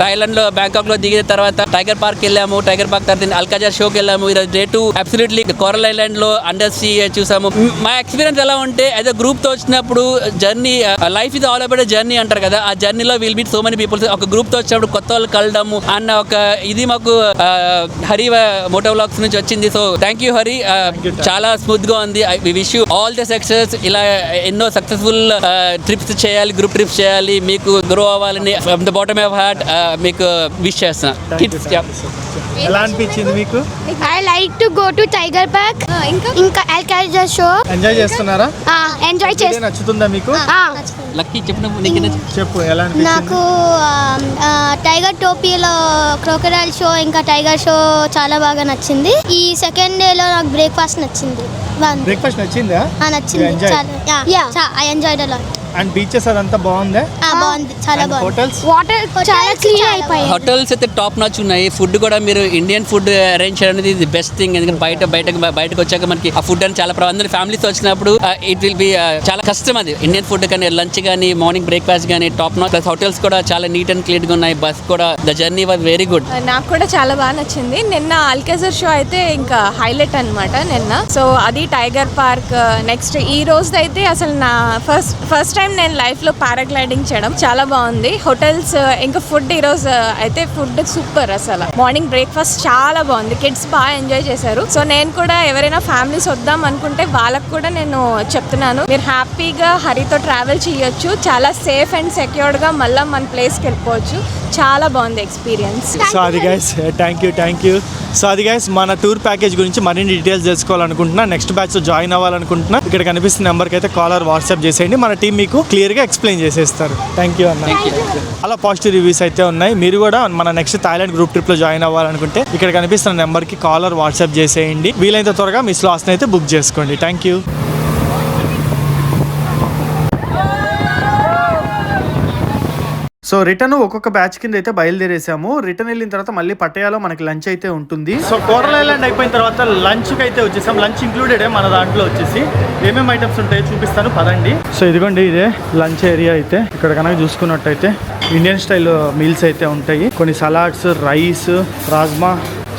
థాయిలాండ్లో బ్యాంకాక్లో దిగిన తర్వాత టైగర్ పార్క్ వెళ్ళాము. టైగర్ పార్క్ తర్వాత అల్కాజర్ షోకి వెళ్ళాము. ఈరోజు డే 2 అబ్సల్యూట్లీ కోరల్ ఐలాండ్ లో అండర్ సీ చూసాము. మా ఎక్స్పీరియన్స్ ఎలా ఉంటే యాజ్ అ గ్రూప్ తో వచ్చినప్పుడు journey, life is all about journey అంటారు కదా, ఆ జర్నీలో will meet so many peoples. ఒక గ్రూప్ తో వచ్చినప్పుడు కొత్త వాళ్ళు కలడము అన్న ఒక ఇది మాకు హరి మోటో వ్లాగ్స్ నుంచి వచ్చింది. సో థ్యాంక్ యూ హరి, చాలా స్మూత్ గా ఉంది. We wish you all the success. ఇలా ఎన్నో సక్సెస్ఫుల్ ట్రిప్స్ చేయాలి, గ్రూప్ ట్రిప్స్ చేయాలి, మీకు గ్రో అవ్వాలని from the bottom of heart మీకు విష్ చేస్తున్నా. ఎలా అనిపించింది మీకు? I like to go to Tiger Park. ఇంకా Alcazar show. ఎంజాయ్ చేస్తున్నారా? ఎంజాయ్ చేస్తాను. నచ్చుతుందా మీకు? లక్కీ చెప్పిన చెప్పు ఎలా అనిపించింది? నాకు టైగర్ టోపీలో క్రోకడైల్ షో ఇంకా టైగర్ షో చాలా బాగా నచ్చింది. ఈ సెకండ్ డేలో నాకు బ్రేక్ఫాస్ట్ నచ్చింది. బ్రేక్ఫాస్ట్ నచ్చిందా? నచ్చింది చాలా. I enjoyed a lot. And beaches అదంతా బాగుందా? బాగుంది, చాలా బాగుంది. హోటల్స్ వాటర్ చాలా క్లీన్ అయిపోయాయి. హోటల్స్ అయితే టాప్ నాచ్ ఉన్నాయి. ఫుడ్ కూడా మీరు ఇండియన్ ఫుడ్ అరేంజ్ చేయడం అనేది ఇది బెస్ట్ థింగ్. ఎందుకంటే బయటకు వచ్చాక మనకి ఆ ఫుడ్ అని చాలా అందరూ ఫ్యామిలీస్ వచ్చినప్పుడు ఇట్ విల్ బి చాలా కష్టం అది. ఇండియన్ ఫుడ్ కానీ లంచ్ కానీ మార్నింగ్ బ్రేక్ఫాస్ట్ కానీ టాప్ నాచ్. ప్లస్ హోటల్స్ కూడా చాలా నీట్ అండ్ క్లీన్ గా ఉన్నాయి. బస్ కూడా the journey was very good. నాకు కూడా చాలా బాగా నచ్చింది. నిన్న అల్కాజర్ షో అయితే ఇంకా హైలైట్ అన్నమాట నిన్న. సో అది టైగర్ పార్క్. నెక్స్ట్ ఈ రోజు అయితే అసలు నా ఫస్ట్ టైం నేను లైఫ్ లో పారాగ్లైడింగ్ చేయడం చాలా బాగుంది. హోటల్స్ ఇంకా ఫుడ్ ఈ రోజు అయితే ఫుడ్ సూపర్. అసలు మార్నింగ్ బ్రేక్ఫాస్ట్ చాలా బాగుంది. కిడ్స్ బాగా ఎంజాయ్ చేశారు. సో నేను కూడా ఎవరైనా ఫ్యామిలీస్ వద్దాం అనుకుంటే వాళ్ళకు కూడా నేను చెప్తున్నాను, మీరు హ్యాపీగా హరితో ట్రావెల్ చేయొచ్చు. చాలా సేఫ్ అండ్ సెక్యూర్డ్ గా మళ్ళీ మన ప్లేస్కి వెళ్ళిపోవచ్చు. చాలా బాగుంది ఎక్స్పీరియన్స్. సో అది గైస్, థ్యాంక్ యూ. సో అది గైస్, మన టూర్ ప్యాకేజ్ గురించి మరిన్ని డీటెయిల్స్ తెలుసుకోవాలనుకుంటున్నా, నెక్స్ట్ బ్యాచ్ జాయిన్ అవ్వాలనుకుంటున్నా, ఇక్కడ కనిపిస్తున్న నెంబర్కి అయితే కాలర్ వాట్సాప్ చేసేయండి. మన టీం మీకు క్లియర్గా ఎక్స్ప్లెయిన్ చేసేస్తారు. థ్యాంక్ యూ అన్న. అలా పాజిటివ్ రివ్యూస్ అయితే ఉన్నాయి. మీరు కూడా మన నెక్స్ట్ థాయిలాండ్ గ్రూప్ ట్రిప్లో జాయిన్ అవ్వాలనుకుంటే ఇక్కడ కనిపిస్తున్న నెంబర్కి కాలర్ వాట్సాప్ చేసేయండి. వీలైనంత త్వరగా మీ స్లాట్స్ని అయితే బుక్ చేసుకోండి. Thank you. సో రిటర్న్ ఒక్కొక్క బ్యాచ్ కింద అయితే బయలుదేరేసాము. రిటర్న్ వెళ్ళిన తర్వాత మళ్ళీ పట్టయాలో మనకి లంచ్ అయితే ఉంటుంది. సో కోరల్ ఐలాండ్ అయిపోయిన తర్వాత లంచ్కి అయితే వచ్చేసాం. లంచ్ ఇంక్లూడెడ్ మన దాంట్లో వచ్చేసి ఏమేమి ఐటమ్స్ ఉంటాయో చూపిస్తాను పదండి. సో ఇదిగోండి, ఇదే లంచ్ ఏరియా. అయితే ఇక్కడ కనుక చూసుకున్నట్టయితే ఇండియన్ స్టైల్ మీల్స్ అయితే ఉంటాయి. కొన్ని salads, rice, rajma,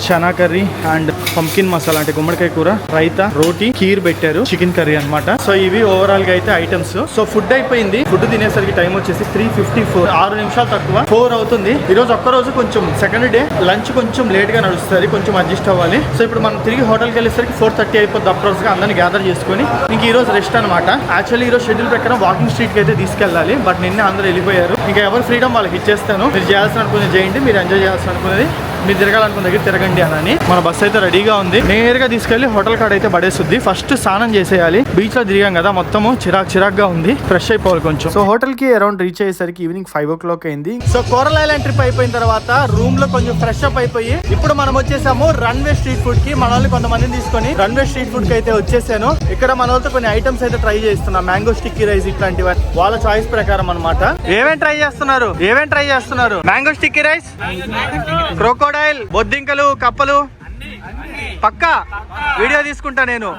chana curry and pumpkin masala అంటే గుమ్మడికాయ కూర, రైతా, రోటీ, కీర్ పెట్టారు, చికెన్ కర్రీ అన్నమాట. సో ఇవి ఓవరాల్ గా అయితే ఐటమ్స్. సో ఫుడ్ అయిపోయింది. ఫుడ్ తినేసరికి టైం వచ్చేసి 3:54, 6 నిమిషాలు తక్కువ 4 అవుతుంది. ఈ రోజు ఒక్కరోజు కొంచెం సెకండ్ డే లంచ్ కొంచెం లేట్ గా నడుస్తుంది, కొంచెం అడ్జస్ట్ అవ్వాలి. సో ఇప్పుడు మనం తిరిగి హోటల్కి వెళ్ళేసరికి 4:30 అయిపోద్ది. అప్రోచ్ గా అందరినీ గ్యాదర్ చేసుకుని ఇంక ఈ రోజు రెస్ట్ అనమాట. యాక్చువల్లీ ఈ రోజు షెడ్యూల్ ప్రకారం వాకింగ్ స్ట్రీట్ కి అయితే తీసుకెళ్ళాలి, బట్ నిన్న అందరూ వెళ్ళిపోయారు. ఇంకా ఎవరు ఫ్రీడమ్ వాళ్ళకి ఇచ్చేస్తాను. మీరు చేయాల్సిన అనుకునేది చేయండి, మీరు ఎంజాయ్ చేయాల్సిన అనుకునేది మీరు తిరగాలనుకున్న దగ్గర తిరగండి అని. మన బస్ అయితే రెడీగా ఉంది. నేరుగా తీసుకెళ్లి హోటల్ కాడ అయితే పడేస్తుంది. ఫస్ట్ స్నానం చేసేయాలి. బీచ్ లో తిరిగాం కదా, మొత్తము చిరాగ్గా ఉంది. ఫ్రెష్ అయిపోవాలి కొంచెం. సో హోటల్ కి అరౌండ్ రీచ్ అయ్యేసరికి ఈవినింగ్ 5 o'clock అయింది. సో కోరల్ ఐలాండ్ ట్రిప్ అయిపోయిన తర్వాత రూమ్ లో కొంచెం ఫ్రెష్ అప్ అయిపోయి ఇప్పుడు మనం వచ్చేసాము రన్వే స్ట్రీట్ ఫుడ్ కి. మన వాళ్ళు కొంతమందిని తీసుకొని రన్వే స్ట్రీట్ ఫుడ్ కి అయితే వచ్చేసాను. ఇక్కడ మన వాళ్ళతో కొన్ని ఐటమ్స్ అయితే ట్రై చేస్తున్నాం. మ్యాంగో స్టిక్కీ రైస్ ఇట్లాంటివి వాళ్ళ చాయిస్ ప్రకారం అనమాట. ఏమేం ట్రై చేస్తున్నారు? మ్యాంగో స్టిక్కీ రైస్, క్రోకోడైల్, బొద్దింకలు, కప్పలు. పక్కా వీడియో తీసుకుంటా నేను.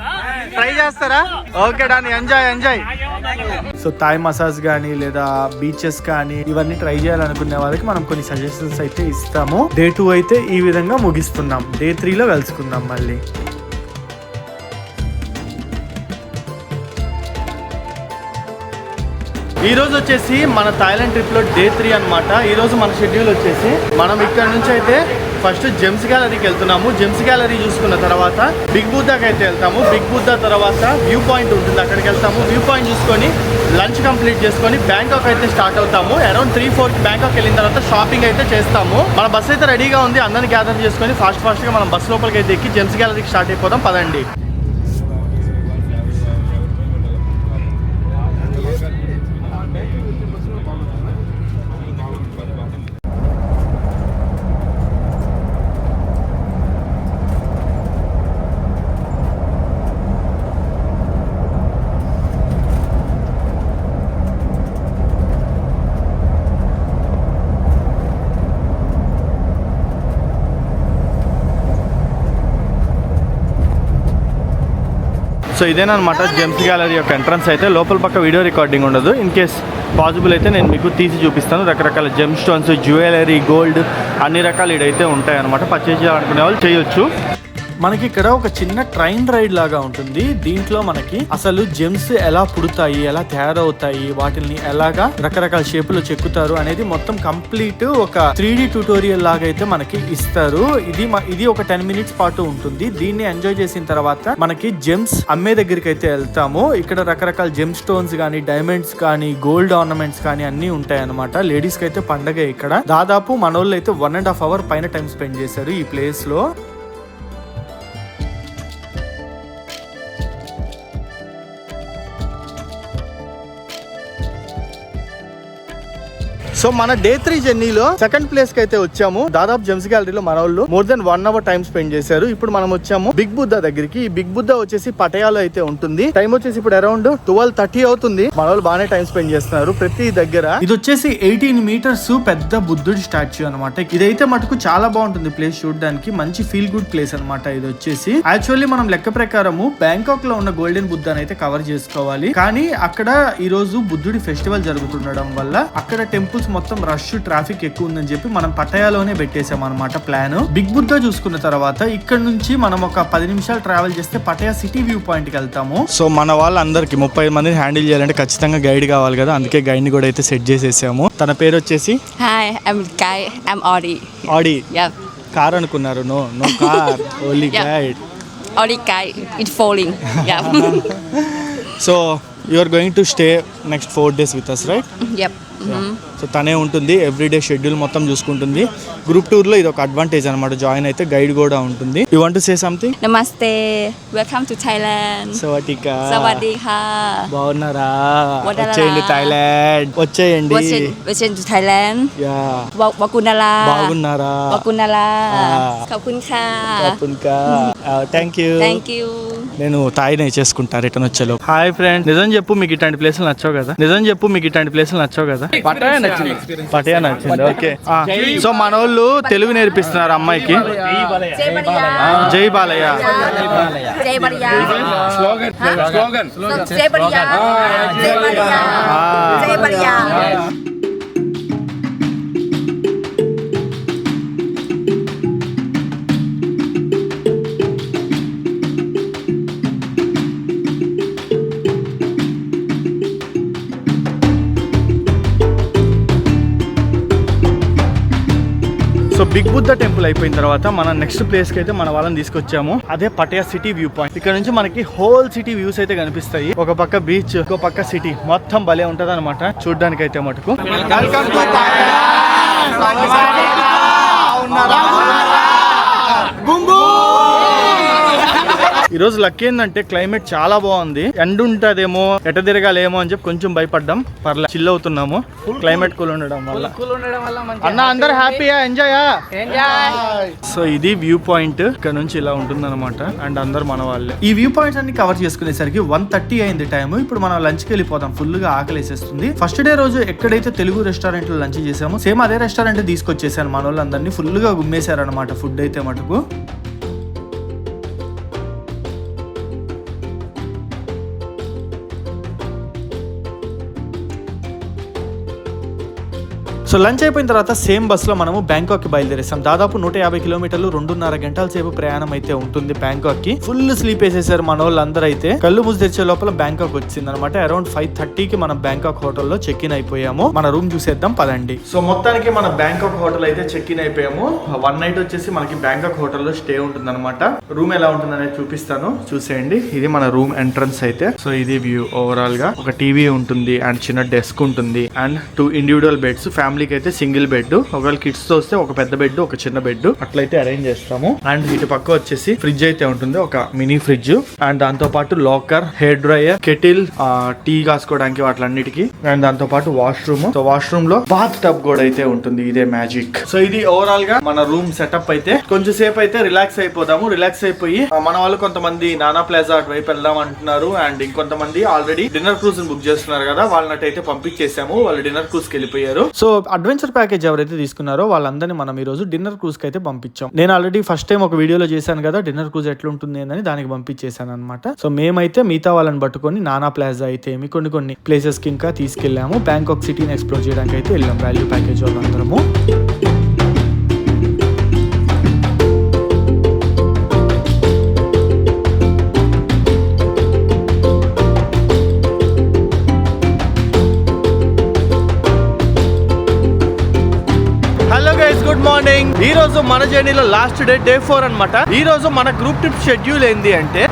ట్రై చేస్తారా? Okay done. Enjoy. So Thai massage కానీ లేదా బీచెస్ కానీ ఇవన్నీ ట్రై చేయాలనుకునే వాళ్ళకి మనం కొన్ని సజెషన్స్ అయితే ఇస్తాము. డే 2 అయితే ఈ విధంగా ముగిస్తున్నాం. డే 3లో కలుసుకుందాం మళ్ళీ. ఈ రోజు వచ్చేసి మన థాయిలాండ్ ట్రిప్ లో డే 3 అన్నమాట. ఈ రోజు మన షెడ్యూల్ వచ్చేసి మనం ఇక్కడ నుంచి అయితే ఫస్ట్ జెమ్స్ గ్యాలరీకి వెళ్తున్నాము. జెమ్స్ గ్యాలరీ చూసుకున్న తర్వాత బిగ్ బుద్ధాకి అయితే వెళ్తాము. బిగ్ బుద్ధా తర్వాత వ్యూ పాయింట్ ఉంటుంది, అక్కడికి వెళ్తాము. వ్యూ పాయింట్ చూసుకొని లంచ్ కంప్లీట్ చేసుకొని బ్యాంకాక్ అయితే స్టార్ట్ అవుతాము. అరౌండ్ 3-4 బ్యాంకాక్ వెళ్ళిన తర్వాత షాపింగ్ అయితే చేస్తాము. మన బస్ అయితే రెడీగా ఉంది. అందరిని గ్యాదర్ చేసుకొని ఫాస్ట్ గా మనం బస్ లోపలికి అయితే ఎక్కి జెమ్స్ గ్యాలరీకి స్టార్ట్ అయిపోతాం. పదండి. సో ఇదేనమాట జెమ్స్ గ్యాలరీ యొక్క ఎంట్రన్స్. అయితే లోపల పక్క వీడియో రికార్డింగ్ ఉండదు. ఇన్ కేస్ పాసిబుల్ అయితే నేను మీకు తీసి చూపిస్తాను. రకరకాల జెమ్ స్టోన్స్, జ్యువెలరీ, గోల్డ్ అన్ని రకాలు ఇడైతే ఉంటాయి అనమాట. పర్చేజ్ చేయాలనుకునే వాళ్ళు చేయొచ్చు. మనకి ఇక్కడ ఒక చిన్న ట్రైన్ రైడ్ లాగా ఉంటుంది. దీంట్లో మనకి అసలు జెమ్స్ ఎలా పుడతాయి, ఎలా తయారవుతాయి, వాటిని ఎలాగా రకరకాల షేపులో చెక్కుతారు అనేది మొత్తం కంప్లీట్ ఒక 3D ట్యూటోరియల్ లాగా అయితే మనకి ఇస్తారు. ఇది ఒక 10 minutes పాటు ఉంటుంది. దీన్ని ఎంజాయ్ చేసిన తర్వాత మనకి జెమ్స్ అమ్మే దగ్గరికి అయితే వెళ్తాము. ఇక్కడ రకరకాల జెమ్ స్టోన్స్ కానీ, డైమండ్స్ కానీ, గోల్డ్ ఆర్నమెంట్స్ కానీ అన్ని ఉంటాయి అనమాట. లేడీస్ కి అయితే పండగ ఇక్కడ. దాదాపు మనోళ్ళు అయితే 1.5 hour పైన టైం స్పెండ్ చేశారు ఈ ప్లేస్ లో. సో మన డే 3 జర్నీలో సెకండ్ ప్లేస్ కి అయితే వచ్చాము. దాదాపు జెమ్స్ గ్యాలరీలో మన వాళ్ళు more than 1 hour time spend చేశారు. ఇప్పుడు మనం వచ్చాము బిగ్ బుద్ధా దగ్గరికి. ఈ బిగ్ బుద్ధా వచ్చేసి పటయాలో అయితే ఉంటుంది. టైం వచ్చేసి ఇప్పుడు అరౌండ్ 12:30 అవుతుంది. మన వాళ్ళు బాగానే టైం స్పెండ్ చేస్తున్నారు ప్రతి దగ్గర. ఇది వచ్చేసి 18 meters పెద్ద బుద్ధుడి స్టాచ్యూ అనమాట. ఇదైతే మటుకు చాలా బాగుంటుంది ప్లేస్ చూడడానికి. మంచి ఫీల్ గుడ్ ప్లేస్ అనమాట. ఇది వచ్చేసి యాక్చువల్లీ మనం లెక్క ప్రకారము బ్యాంకాక్ లో ఉన్న గోల్డెన్ బుద్ధాని అయితే కవర్ చేసుకోవాలి. కానీ అక్కడ ఈ రోజు బుద్ధుడి ఫెస్టివల్ జరుగుతుండడం వల్ల అక్కడ టెంపుల్స్ మొత్తం రష్, ట్రాఫిక్ ఎక్కువ ఉందని చెప్పి మనం పటాయాలోనే పెట్టేసాం అనమాట ప్లాన్. బిగ్ బుద్ధా చూసుకున్న తర్వాత ఇక్కడ నుంచి మనం ఒక 10 నిమిషాలు ట్రావెల్ చేస్తే పటాయా సిటీ వ్యూ పాయింట్ కి వెళ్తాము. సో మన వాళ్ళందరికి 30 మందిని హ్యాండిల్ చేయాలంటే ఖచ్చితంగా గైడ్ కావాలి కదా. అందుకే గైడ్ ని కూడా అయితే సెట్ చేసేసాము. తన పేరు వచ్చేసి Hi, I'm Kai. I'm Audi. Audi. Yeah. Car అనుకున్నారు. No car, only guide. Audi Kai. It's falling. Yeah. So you are going to stay next 4 days with us, right? Yep. So తనే ఉంటుంది, everyday schedule మొత్తం చూసుకుంటుంది. Group tour లో ఇది ఒక advantage అనమాట. Join అయితే గైడ్ కూడా ఉంటుంది. You want to say something? Namaste. Welcome to Thailand. సవాటికా. Sawadika. బాగున్నారా? వదలరా. వచ్చేయండి థాయిలాండ్, వచ్చేయండి. Welcome to Thailand. Yeah. Wakunala. బాగున్నారా? Wakunala. Ah. Kapunka. తప్పకుండా. Thank you. Thank you. నేను తాయి నేర్చేసుకుంటా రిటర్న్ వచ్చేలో. హాయ్ ఫ్రెండ్, నిజం చెప్పు మీకు ఇట్లాంటి ప్లేసులు నచ్చావు కదా? పటాయా నచ్చింది. ఓకే. సో మన వాళ్ళు తెలుగు నేర్పిస్తున్నారు అమ్మాయికి. జై Balayya. Jai Maria. Slogan Jai Maria. Jai Maria. Jai Maria. So big Buddha temple అయిపోయిన తర్వాత మనం నెక్స్ట్ ప్లేస్ కి అయితే మన వాళ్ళని తీసుకొచ్చాము. అదే పటాయా సిటీ వ్యూ పాయింట్. ఇక్కడ నుంచి మనకి హోల్ సిటీ వ్యూస్ అయితే కనిపిస్తాయి. ఒక పక్క బీచ్, ఒక పక్క సిటీ, మొత్తం భలే ఉంటది అనమాట చూడడానికి అయితే మటుకు. వెల్కమ్ టు ఉన్నారా? ఈ రోజు లక్కీ ఏంటంటే క్లైమేట్ చాలా బాగుంది. ఎండ ఉంటదేమో ఎట తిరగాలేమో అని చెప్పి కొంచెం భయపడ్డాం. పర్లే చిల్ అవుతున్నాము క్లైమేట్ కూల్ ఉండడం వల్ల. అన్న అందరు హ్యాపీయా? ఎంజాయ్. సో ఇది వ్యూ పాయింట్. ఇక్కడ నుంచి ఇలా ఉంటుంది అనమాట. అండ్ అందరు మన వాళ్ళే. ఈ వ్యూ పాయింట్స్ అన్ని కవర్ చేసుకునేసరికి 1:30 అయింది టైం. ఇప్పుడు మనం లంచ్ కి వెళ్ళిపోతాం. ఫుల్ గా ఆకలేసేస్తుంది. ఫస్ట్ డే రోజు ఎక్కడైతే తెలుగు రెస్టారెంట్ లో లంచ్ చేసామో సేమ్ అదే రెస్టారెంట్ తీసుకొచ్చేసాను. మన వాళ్ళందరినీ ఫుల్ గా గుమ్మేశారు అనమాట ఫుడ్ అయితే మటుకు. సో లంచ్ అయిపోయిన తర్వాత సేమ్ బస్ లో మనము బ్యాంకాక్ కి బయలుదేరేసాం. దాదాపు 150 కిలోమీటర్లు 2.5 గంటల సేపు ప్రయాణం అయితే ఉంటుంది బ్యాంకాక్ కి. ఫుల్ స్లీప్ వేసేసారు మన వాళ్ళందరూ అయితే. కళ్ళు మూసి తెరిచే లోపల బ్యాంకాక్ వచ్చింది అనమాట. అరౌండ్ 5:30 కి మనం బ్యాంకాక్ హోటల్లో చెక్ ఇన్ అయిపోయాము. మన రూమ్ చూసేద్దాం పదండి. సో మొత్తానికి మన బ్యాంకాక్ హోటల్ అయితే చెక్ ఇన్ అయిపోయాము. 1 నైట్ వచ్చేసి మనకి బ్యాంకాక్ హోటల్లో స్టే ఉంటుంది అనమాట. రూమ్ ఎలా ఉంటుంది అనేది చూపిస్తాను, చూసేయండి. ఇది మన రూమ్ ఎంట్రన్స్ అయితే. సో ఇది వ్యూ ఓవరాల్ గా. ఒక టీవీ ఉంటుంది అండ్ చిన్న డెస్క్ ఉంటుంది అండ్ 2 ఇండివిజువల్ బెడ్స్. ఫ్యామిలీ అయితే సింగిల్ బెడ్, ఒకవేళ కిడ్స్ తో వస్తే ఒక పెద్ద బెడ్ ఒక చిన్న బెడ్ అట్లయితే అరేంజ్ చేస్తాము. అండ్ ఇటు పక్క వచ్చేసి ఫ్రిడ్జ్ అయితే ఉంటుంది, ఒక మినీ ఫ్రిడ్జ్. అండ్ దాంతో పాటు locker, hair dryer, kettle, tea కాసుకోవడానికి వాటిలన్నిటికీ. అండ్ దాంతో పాటు వాష్రూమ్. సో వాష్రూమ్ లో బాత్ టబ్ కూడా అయితే ఉంటుంది. ఇదే మ్యాజిక్. సో ఇది ఓవరాల్ గా మన రూమ్ సెటప్ అయితే. కొంచెం సేపు అయితే రిలాక్స్ అయిపోదాము. రిలాక్స్ అయిపోయి మన వాళ్ళు కొంతమంది నానా ప్లాజా అటువైపు వెళ్దాం అంటున్నారు. అండ్ ఇంకొంతమంది ఆల్రెడీ డిన్నర్ క్రూజ్ బుక్ చేస్తున్నారు కదా, వాళ్ళనైతే పంపించేసాము. వాళ్ళు డిన్నర్ క్రూజ్ కి వెళ్ళిపోయారు. సో అడ్వెంచర్ ప్యాకేజ్ ఎవరైతే తీసుకున్నారో వాళ్ళందరినీ మనం ఈ రోజు డిన్నర్ క్రూజ్ కి అయితే పంపించాం. నేను ఆల్రెడీ ఫస్ట్ టైం ఒక వీడియోలో చేశాను కదా డిన్నర్ క్రూజ్ ఎట్లుంటుంది అని, దానికి పంపించేశాను అనమాట. సో మేమైతే మిగతా వాళ్ళని పట్టుకొని నానా ప్లాజా అయితే కొన్ని ప్లేసెస్ కి ఇంకా తీసుకెళ్లాము. బ్యాంకాక్ సిటీని ఎక్స్ప్లోర్ చేయడానికి అయితే వెళ్ళాం వాల్యూ ప్యాకేజ్ వాళ్ళందరము. Good morning. ఈ రోజు మన జర్నీలో లాస్ట్ డే, డే 4 అనమాట. ఈ రోజు మన గ్రూప్ ట్రిప్ షెడ్యూల్ ఏంది అంటే,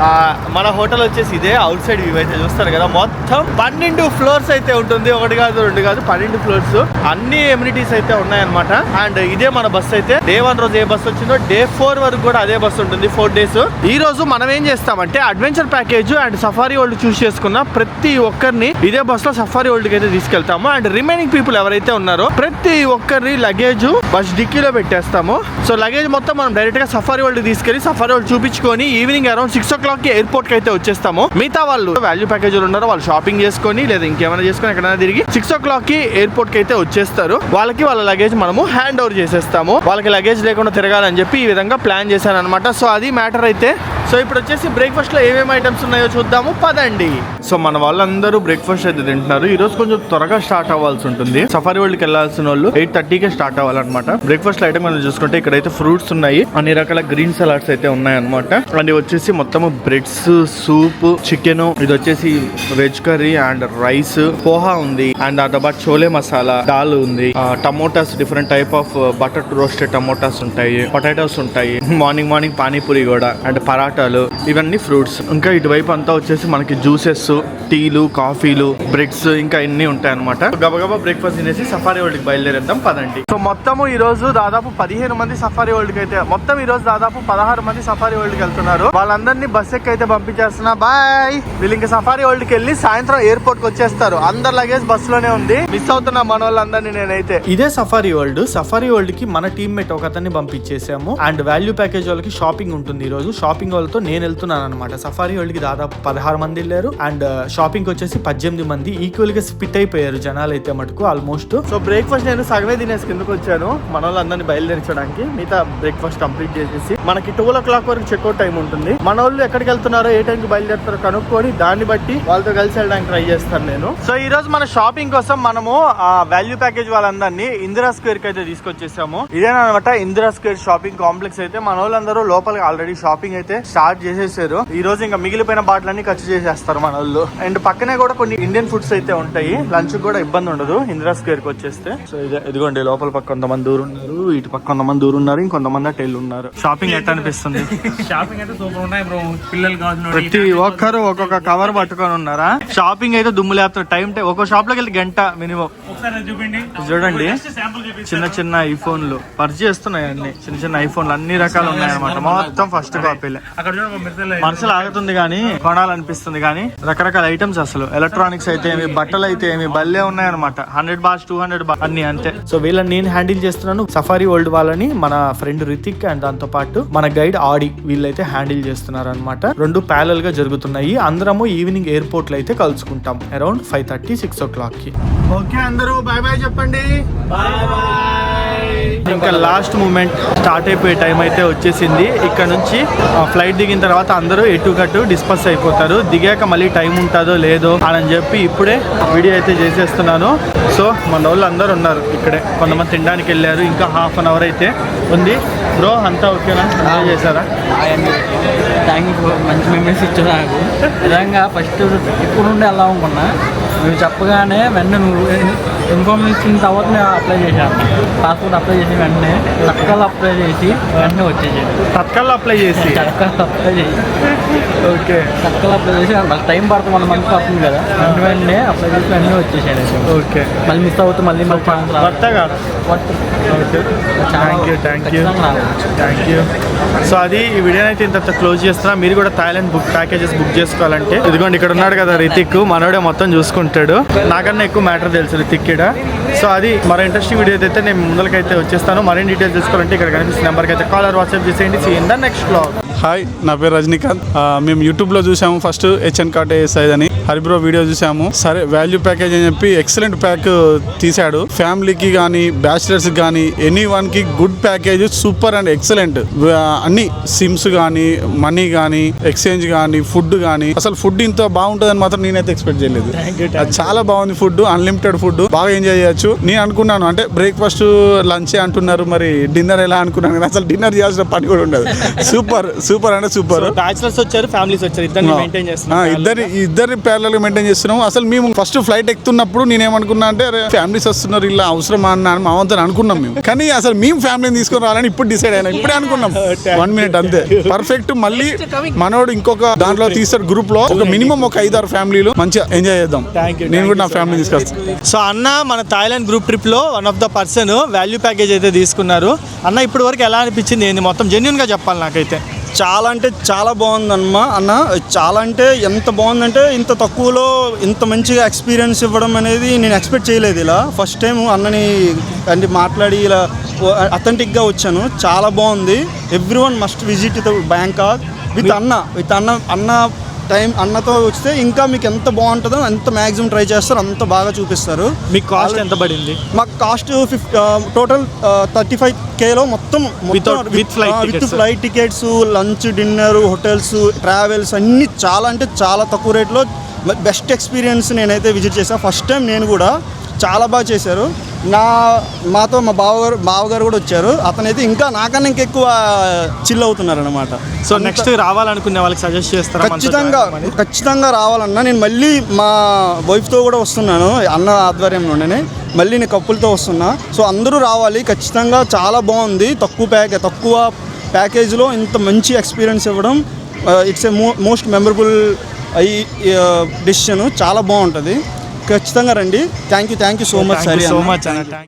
మన హోటల్ వచ్చేసి ఇదే. అవుట్ సైడ్ వ్యూ అయితే చూస్తారు కదా. మొత్తం 12 ఫ్లోర్స్ అయితే ఉంటుంది. 1 కాదు 2 కాదు 12 ఫ్లోర్స్. అన్ని ఎమ్యూనిటీస్ అయితే ఉన్నాయన్నమాట. అండ్ ఇదే మన బస్ అయితే. డే 1 రోజు ఏ బస్ వచ్చిందో డే 4 వరకు కూడా అదే బస్ ఉంటుంది 4 డేస్. ఈ రోజు మనం ఏం చేస్తామంటే adventure package and safari world choose చేసుకున్న ప్రతి ఒక్కరిని ఇదే బస్ లో సఫారీ వరల్డ్ కి అయితే తీసుకెళ్తాము. అండ్ రిమైనింగ్ పీపుల్ ఎవరైతే ఉన్నారో ప్రతి ఒక్కరి లగేజ్ బస్ డిక్కీలో పెట్టేస్తాము. సో లగేజ్ మొత్తం మనం డైరెక్ట్ గా సఫారీ వరల్డ్ తీసుకెళ్లి సఫారీ వరల్డ్ చూపించుకొని ఈవినింగ్ అరౌండ్ 6 o'clock కి ఎయిర్పోర్ట్ కి అయితే వచ్చేస్తాము. మిగతా వాళ్ళు వాల్యూ ప్యాకేజ్ ఉన్నారో వాళ్ళు షాపింగ్ చేసుకొని లేదా ఇంకేమైనా చేసుకొని ఎక్కడైనా తిరిగి 6 o'clock కి ఎయిర్పోర్ట్ కి అయితే వచ్చేస్తారు. వాళ్ళకి వాళ్ళ లగేజ్ మనము హ్యాండ్ ఓవర్ చేసేస్తాము. వాళ్ళకి లగేజ్ లేకుండా తిరగాలని చెప్పి ఈ విధంగా ప్లాన్ చేశాను అనమాట. సో అది మ్యాటర్ అయితే. సో ఇప్పుడు వచ్చేసి బ్రేక్ఫాస్ట్ లో ఏమేమి ఐటమ్స్ ఉన్నాయో చూద్దాము పదండి. సో మన వాళ్ళందరూ బ్రేక్ఫాస్ట్ అయితే తింటున్నారు. ఈ రోజు కొంచెం త్వరగా స్టార్ట్ అవ్వాల్సి ఉంటుంది. సఫారీ వరల్డ్ కి వెళ్ళాల్సిన వాళ్ళు 8:30కే స్టార్ట్ అవ్వాలన్నమాట. బ్రేక్ఫాస్ట్ ఐటమ్ మనం చూసుకుంటే ఇక్కడైతే ఫ్రూట్స్ ఉన్నాయి, అన్ని రకాల గ్రీన్ సలాడ్స్ అయితే ఉన్నాయి అనమాట. అండ్ వచ్చేసి మొత్తం బ్రెడ్స్, సూప్, చికెన్, ఇది వచ్చేసి veg curry and rice, poha ఉంది. అండ్ దాంతో పాటు చోలే మసాలా, దాల్ ఉంది, tomatoes, different type of butter roasted tomatoes ఉంటాయి, పొటాటోస్ ఉంటాయి, మార్నింగ్ పానీపూరి కూడా, అండ్ పరాటాలు, ఇవన్నీ ఫ్రూట్స్. ఇంకా ఇటువైపు అంతా వచ్చేసి మనకి జ్యూసెస్, టీలు, కాఫీలు, బ్రెడ్స్ ఇంకా ఇన్ని ఉంటాయి అనమాట. గబగబా బ్రేక్ఫాస్ట్ తినేసి సఫారీ వరల్డ్ కి బయలుదేరేద్దాం పదండి. సో మొత్తము ఈ రోజు దాదాపు 15 మంది సఫారీ వరల్డ్ కి అయితే, మొత్తం ఈ రోజు దాదాపు 16 మంది సఫారీ వరల్డ్ కి వెళ్తున్నారు. వాళ్ళందరినీ బస్ ఎక్కి అయితే పంపించేస్తున్నా. బాయ్. వీళ్ళు ఇంకా సఫారీ వరల్డ్ కి వెళ్ళి సాయంత్రం ఎయిర్పోర్ట్ కి వచ్చేస్తారు. అందరి లగేజ్ బస్ లోనే ఉంది. మిస్ అవుతున్నా మన వాళ్ళందరినీ నేనైతే. ఇదే సఫారీ వరల్డ్. సఫారీ వరల్డ్ కి మన టీమ్మేట్ ఒక అతన్ని పంపించేసాము. అండ్ వాల్యూ ప్యాకేజ్ వాళ్ళకి షాపింగ్ ఉంటుంది. ఈ రోజు షాపింగ్ వాళ్ళతో నేను వెళ్తున్నాను అనమాట. సఫారీ వరల్డ్ కి దాదాపు 16 మంది వెళ్ళారు. అండ్ షాపింగ్ వచ్చేసి 18 మంది. ఈక్వల్ గా స్పిట్ అయిపోయారు జనాలు అయితే మటుకు ఆల్మోస్ట్. సో బ్రేక్ఫాస్ట్ నేను సగమే తినేసి కిందకు వచ్చాను మన వాళ్ళందరినీ బయలుదేరించడానికి. మిగతా బ్రేక్ఫాస్ట్ కంప్లీట్ చేసేసి మనకి 12 o'clock వరకు చెక్అవుట్ టైం ఉంటుంది. మన వాళ్ళు ఎక్కడికి వెళ్తున్నారో ఏ టైంకి బయలుదేరుతారో కనుక్కొని దాన్ని బట్టి వాళ్ళతో కలిసి వెళ్ళడానికి ట్రై చేస్తాను నేను. సో ఈ రోజు మన షాపింగ్ కోసం మనము వాల్యూ ప్యాకేజ్ వాళ్ళందరినీ ఇందిరా స్క్వేర్ కి అయితే తీసుకొచ్చేసాము. ఇదేనమాట ఇందిరా స్క్వేర్ షాపింగ్ కాంప్లెక్స్ అయితే. మన వాళ్ళందరూ లోపలికి ఆల్రెడీ షాపింగ్ అయితే స్టార్ట్ చేసేసారు. ఈ రోజు ఇంకా మిగిలిపోయిన బాటలన్నీ ఖర్చు చేసేస్తారు మన వాళ్ళు. అండ్ పక్కనే కూడా కొన్ని ఇండియన్ ఫుడ్స్ అయితే ఉంటాయి. లంచ్ కూడా ఇబ్బంది ఉండదు ఇందిరా స్క్వేర్ కి వచ్చేస్తే. సో ఇదిగోండి లోపల పక్క కొంతమంది దూరం ఉన్నారు, ఇటు పక్క కొంతమంది దూరం ఉన్నారు, ఇంకొంతమంది అటు ఉన్నారు. షాపింగ్ షాపింగ్ ఎట్లా అనిపిస్తుంది? షాపింగ్ అయితే సూపర్ ఉన్నాయి బ్రో. పిల్లలు కావాల్సిన ప్రతి ఒక్కరు ఒక్కొక్క కవర్ పట్టుకొని ఉన్నారా? షాపింగ్ అయితే దుమ్ము లేపుతారు. ఒక్కొక్క షాప్ లోకి వెళ్ళి గంట మినిమం. ఒకసారి చూపిండి, చూడండి శాంపుల్ చూపించి. చిన్న చిన్న ఐఫోన్లు పర్చేస్ చేస్తున్నాయి. అన్ని చిన్న చిన్న ఐఫోన్లు అన్ని రకాలు ఉన్నాయి అనమాట. మొత్తం ఫస్ట్ కాపీలే. అక్కడ చూడండి, మనసులు ఆగుతుంది కానీ కొనాలనిపిస్తుంది కానీ రకరకాల ఐటమ్స్. అసలు ఎలక్ట్రానిక్స్ అయితే ఏమి, బట్టలు అయితే ఏమి భలే ఉన్నాయన్నమాట. 100 బార్స్ 200 బార్స్ అన్ని అంతే. సో వీళ్ళని నేను హ్యాండిల్ చేస్తున్నాను. సఫారీ వరల్డ్ వాళ్ళని మన ఫ్రెండ్ రితిక్ అండ్ దాంతో పాటు మన గైడ్ ఆడి వీళ్ళైతే హ్యాండిల్ చేస్తున్నారు అనమాట. రెండు ప్యారల్ గా జరుగుతున్నాయి. అందరము ఈవినింగ్ ఎయిర్పోర్ట్ లో అయితే కలుసుకుంటాం అరౌండ్ 5:30-6 o'clock కి. ఓకే అందరూ బాయ్ బాయ్ చెప్పండి. ఇంకా లాస్ట్ మూమెంట్ స్టార్ట్ అయిపోయే టైం అయితే వచ్చేసింది. ఇక్కడ నుంచి ఫ్లైట్ దిగిన తర్వాత అందరూ ఎటుకట్టు డిస్పర్స్ అయిపోతారు. దిగాక మళ్ళీ టైం ఉంటుందో లేదో అని చెప్పి ఇప్పుడే వీడియో అయితే చేసేస్తున్నాను. సో మన వాళ్ళు అందరూ ఉన్నారు ఇక్కడే. కొంతమంది తినడానికి వెళ్ళారు. ఇంకా హాఫ్ అన్ అవర్ అయితే ఉంది. బ్రో అంతా ఓకేనా? ఎంజాయ్ చేశారా? Thank you. మంచి మెమరీస్ ఇచ్చారు నాకు. నిజంగా ఫస్ట్ ఇప్పుడు నుండి ఎలా అనుకున్నా, నువ్వు చెప్పగానే వెంటనే నువ్వు ఇన్ఫర్మేషన్ ఇచ్చిన తర్వాత నేను అప్లై చేశాను. పాస్పోర్ట్ అప్లై చేసి వెంటనే తత్కాల్ అప్లై చేసి వెంటనే వచ్చేసాను. తత్కాల్ అప్లై చేసి ఓకే తత్కాల్ అప్లై చేసి టైం పడుతుంది, 1 month పడుతుంది కదా. వెంటనే అప్లై చేసి వెంటనే వచ్చేసాను. ఓకే మళ్ళీ మిస్ అవుతుంది, మళ్ళీ కొత్తగా థ్యాంక్ యూ. సో అది ఈ వీడియో అయితే ఇంత క్లోజ్ చేస్తున్నా. మీరు కూడా థాయిలాండ్ ప్యాకేజెస్ బుక్ చేసుకోవాలంటే ఇదిగోండి ఇక్కడ ఉన్నాడు కదా రితిక్, మనోడే మొత్తం చూసుకుంటాడు. నాకన్నా ఎక్కువ మ్యాటర్ తెలుసు రితిక్ ఇక్కడ. సో అది మరో ఇంట్రెస్టింగ్ వీడియో అయితే నేను ముందుకైతే వచ్చేస్తాను. మరిన్ని డీటెయిల్స్ తెలుసుకోవాలంటే ఇక్కడ కనిపిస్తున్న నెంబర్కి అయితే కాల్ ఆర్ వాట్సాప్ చేసేయండి. See in the next vlog. Hi, నా పేరు రజనీకాంత్. మేము యూట్యూబ్లో చూసాము ఫస్ట్ హెచ్ఎన్ కార్ట్ ఏఎస్ఐ అని హరిబ్రో వీడియో చూసాము. సరే వాల్యూ ప్యాకేజ్ అని చెప్పి ఎక్సలెంట్ ప్యాక్ తీశాడు. ఫ్యామిలీకి కానీ బ్యాచిలర్స్కి కానీ ఎనీ వన్కి good package, super and excellent. అన్ని సిమ్స్ కానీ మనీ కానీ ఎక్స్చేంజ్ కానీ ఫుడ్ కానీ, అసలు ఫుడ్ ఇంత బాగుంటుందని మాత్రం నేనైతే ఎక్స్పెక్ట్ చేయలేదు. అది చాలా బాగుంది. ఫుడ్ అన్లిమిటెడ్ ఫుడ్, బాగా ఎంజాయ్ చేయొచ్చు. నేను అనుకున్నాను అంటే బ్రేక్ఫాస్ట్ లంచే అంటున్నారు, మరి డిన్నర్ ఎలా అనుకున్నాను కానీ అసలు డిన్నర్ చేయాల్సిన పని కూడా ఉండదు. సూపర్ సూపర్ అంటే సూపర్. బ్యాచిలర్స్ వచ్చారు, ఫ్యామిలీస్ వచ్చారు, ఇద్దరిని మెయింటైన్ చేస్తున్నాం. ఇద్దరిని ప్యారలల్ గా మెయింటైన్ చేస్తున్నాం. అసలు మేము ఫస్ట్ ఫ్లైట్ ఎక్కుతున్నప్పుడు నేనేమనుకున్నా అంటే ఫ్యామిలీస్ వస్తున్నారు, ఇలా అవసరం అన్న మావంతో అనుకున్నాం మేము. కానీ అసలు మేము ఫ్యామిలీని తీసుకొని రావాలని ఇప్పుడు డిసైడ్ అయినా, ఇప్పుడే అనుకున్నాం. 1 minute అంతే పర్ఫెక్ట్. మళ్ళీ మనోడు ఇంకొక దాంట్లో తీసాడు గ్రూప్ లో, ఒక మినిమం ఒక 5-6 ఫ్యామిలీలు మంచిగా ఎంజాయ్ చేద్దాం. నేను కూడా నా ఫ్యామిలీ తీసుకొస్తాను. సో అన్న మన థాయిలాండ్ గ్రూప్ ట్రిప్ లో one of the person value package అయితే తీసుకున్నారు. అన్న ఇప్పటి వరకు ఎలా అనిపించింది? ఏంది మొత్తం జెన్యూన్ గా చెప్పాలి నాకైతే. చాలా అంటే చాలా బాగుందమ్మా అన్న. చాలా అంటే ఎంత బాగుందంటే ఇంత తక్కువలో ఇంత మంచిగా ఎక్స్పీరియన్స్ ఇవ్వడం అనేది నేను ఎక్స్పెక్ట్ చేయలేదు. ఇలా ఫస్ట్ టైం అన్నని అంటే మాట్లాడి ఇలా అథెంటిక్గా వచ్చాను. చాలా బాగుంది. Everyone must visit the Bangkok with అన్న టైం. అన్నతో వస్తే ఇంకా మీకు ఎంత బాగుంటుందో అంత మ్యాక్సిమం ట్రై చేస్తారు, అంత బాగా చూపిస్తారు. మీకు కాస్ట్ ఎంత పడింది? మాకు కాస్ట్ టోటల్ 35K మొత్తం with flight tickets, lunch, dinner, hotels, travels అన్నీ చాలా అంటే చాలా తక్కువ రేట్లో బెస్ట్ ఎక్స్పీరియన్స్ నేనైతే విజిట్ చేశాను. ఫస్ట్ టైం నేను కూడా చాలా బాగా చేశారు. మాతో మా బావగారు కూడా వచ్చారు. అతనైతే ఇంకా నాకన్నా ఇంకెక్కువ చిల్ అవుతున్నారు అనమాట. సో నెక్స్ట్ రావాలనుకునే వాళ్ళకి సజెస్ట్ చేస్తారా? ఖచ్చితంగా రావాలన్నా. నేను మళ్ళీ మా వైఫ్తో కూడా వస్తున్నాను, అన్న ఆధ్వర్యంలోనే. మళ్ళీ నేను కప్పులతో వస్తున్నా. సో అందరూ రావాలి ఖచ్చితంగా. చాలా బాగుంది. తక్కువ ప్యాకేజ్లో ఇంత మంచి ఎక్స్పీరియన్స్ ఇవ్వడం it's a most memorable decision. చాలా బాగుంటుంది. ఖచ్చితంగా రండి. Thank you so much. So much.